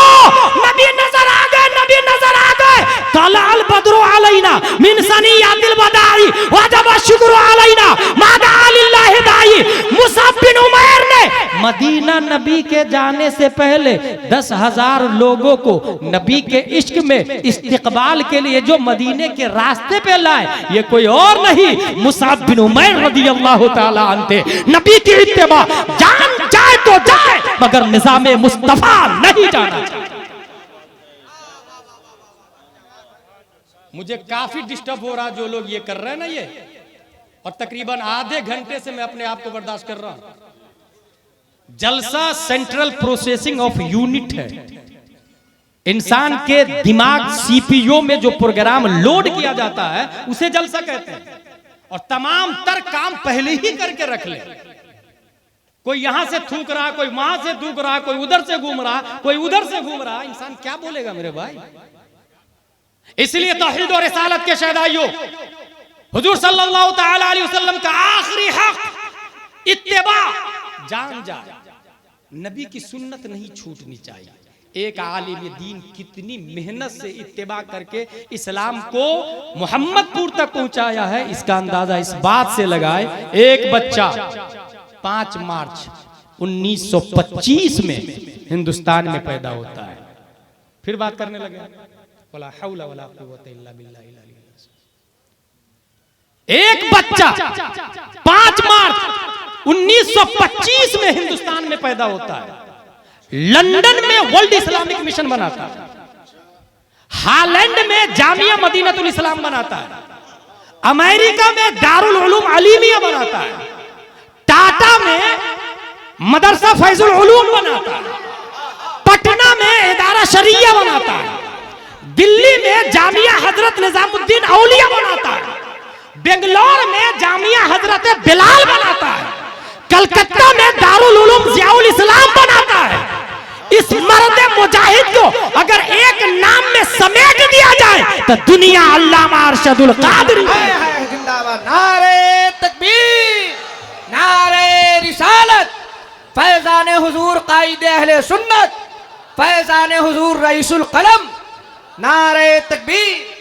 [SPEAKER 1] नबी नजर आ गए, नबी नजर आ गए। तलाल बद्रु अलैना मिन सनियातिल बदाई वजब शुक्र अलैना मादा लिल्लाहि दाई। मुसअब बिन उमैर ने मदीना नबी के जाने से पहले 10,000 लोगों को नबी के इश्क में इस्तिकबाल के लिए जो मदीने के रास्ते पे लाए, ये कोई और नहीं मुसअब बिन उमैर रज़ियल्लाहु ताला अन्हु थे। नबी की इत्तिबा जान जाए तो जाए मगर निज़ामे मुस्तफा नहीं जाना चाहिए। मुझे काफी डिस्टर्ब हो रहा जो लोग ये कर रहे हैं ना ये, और तकरीबन आधे घंटे से मैं अपने आप को बर्दाश्त कर रहा हूं। जलसा सेंट्रल प्रोसेसिंग ऑफ यूनिट है, इंसान के दिमाग सीपीयू में जो प्रोग्राम लोड किया जाता है उसे जलसा कहते हैं। और तमाम तर काम पहले ही करके रख ले। कोई यहां से थूक रहा, कोई वहां से थूक रहा, कोई उधर से घूम रहा, कोई उधर से घूम रहा, इंसान क्या बोलेगा मेरे भाई। इसलिए तौहीद और रिसालत के शहदाइयों, हुजूर सल्लल्लाहु ताला अलैहि वसल्लम का आखिरी हक इत्तेबा जान जाए, नबी की सुन्नत नहीं छूटनी चाहिए। एक आलिम दीन कितनी मेहनत से इत्तेबा करके इस्लाम को मोहम्मदपुर तक पहुंचाया है, इसका अंदाजा इस बात से लगाए। एक बच्चा 5 मार्च 1925 में हिंदुस्तान में पैदा होता है। फिर बात करने लगे, वला हौला वला कुव्वता इल्ला बिल्लाह। एक बच्चा 5 मार्च 1925 में हिंदुस्तान में पैदा होता है, लंदन में वर्ल्ड इस्लामिक मिशन बनाता है, हालैंड में जामिया मदीनतुल इस्लाम बनाता है, अमेरिका में दारुल उलूम अलीमिया बनाता है, टाटा में मदरसा फैजुल उलूम बनाता है, पटना में इदारा शरिया बनाता है, दिल्ली में जामिया हजरत निजामुद्दीन औलिया बनाता है, बेंगलोर में जामिया हजरत बिलाल बनाता है, कलकत्ता में दारुल उलूम जियाउल इस्लाम बनाता है। इस मर्द मुजाहिद को अगर एक नाम में समेट दिया जाए तो दुनिया अल्लामा अरशदुल कादरी।
[SPEAKER 2] जिंदाबाद। नारे तकबीर, नारे रिसालत, फैजान हुजूर कायदे अहले सुन्नत, फैजान हुजूर रईसुल कलम, नारे तकबीर।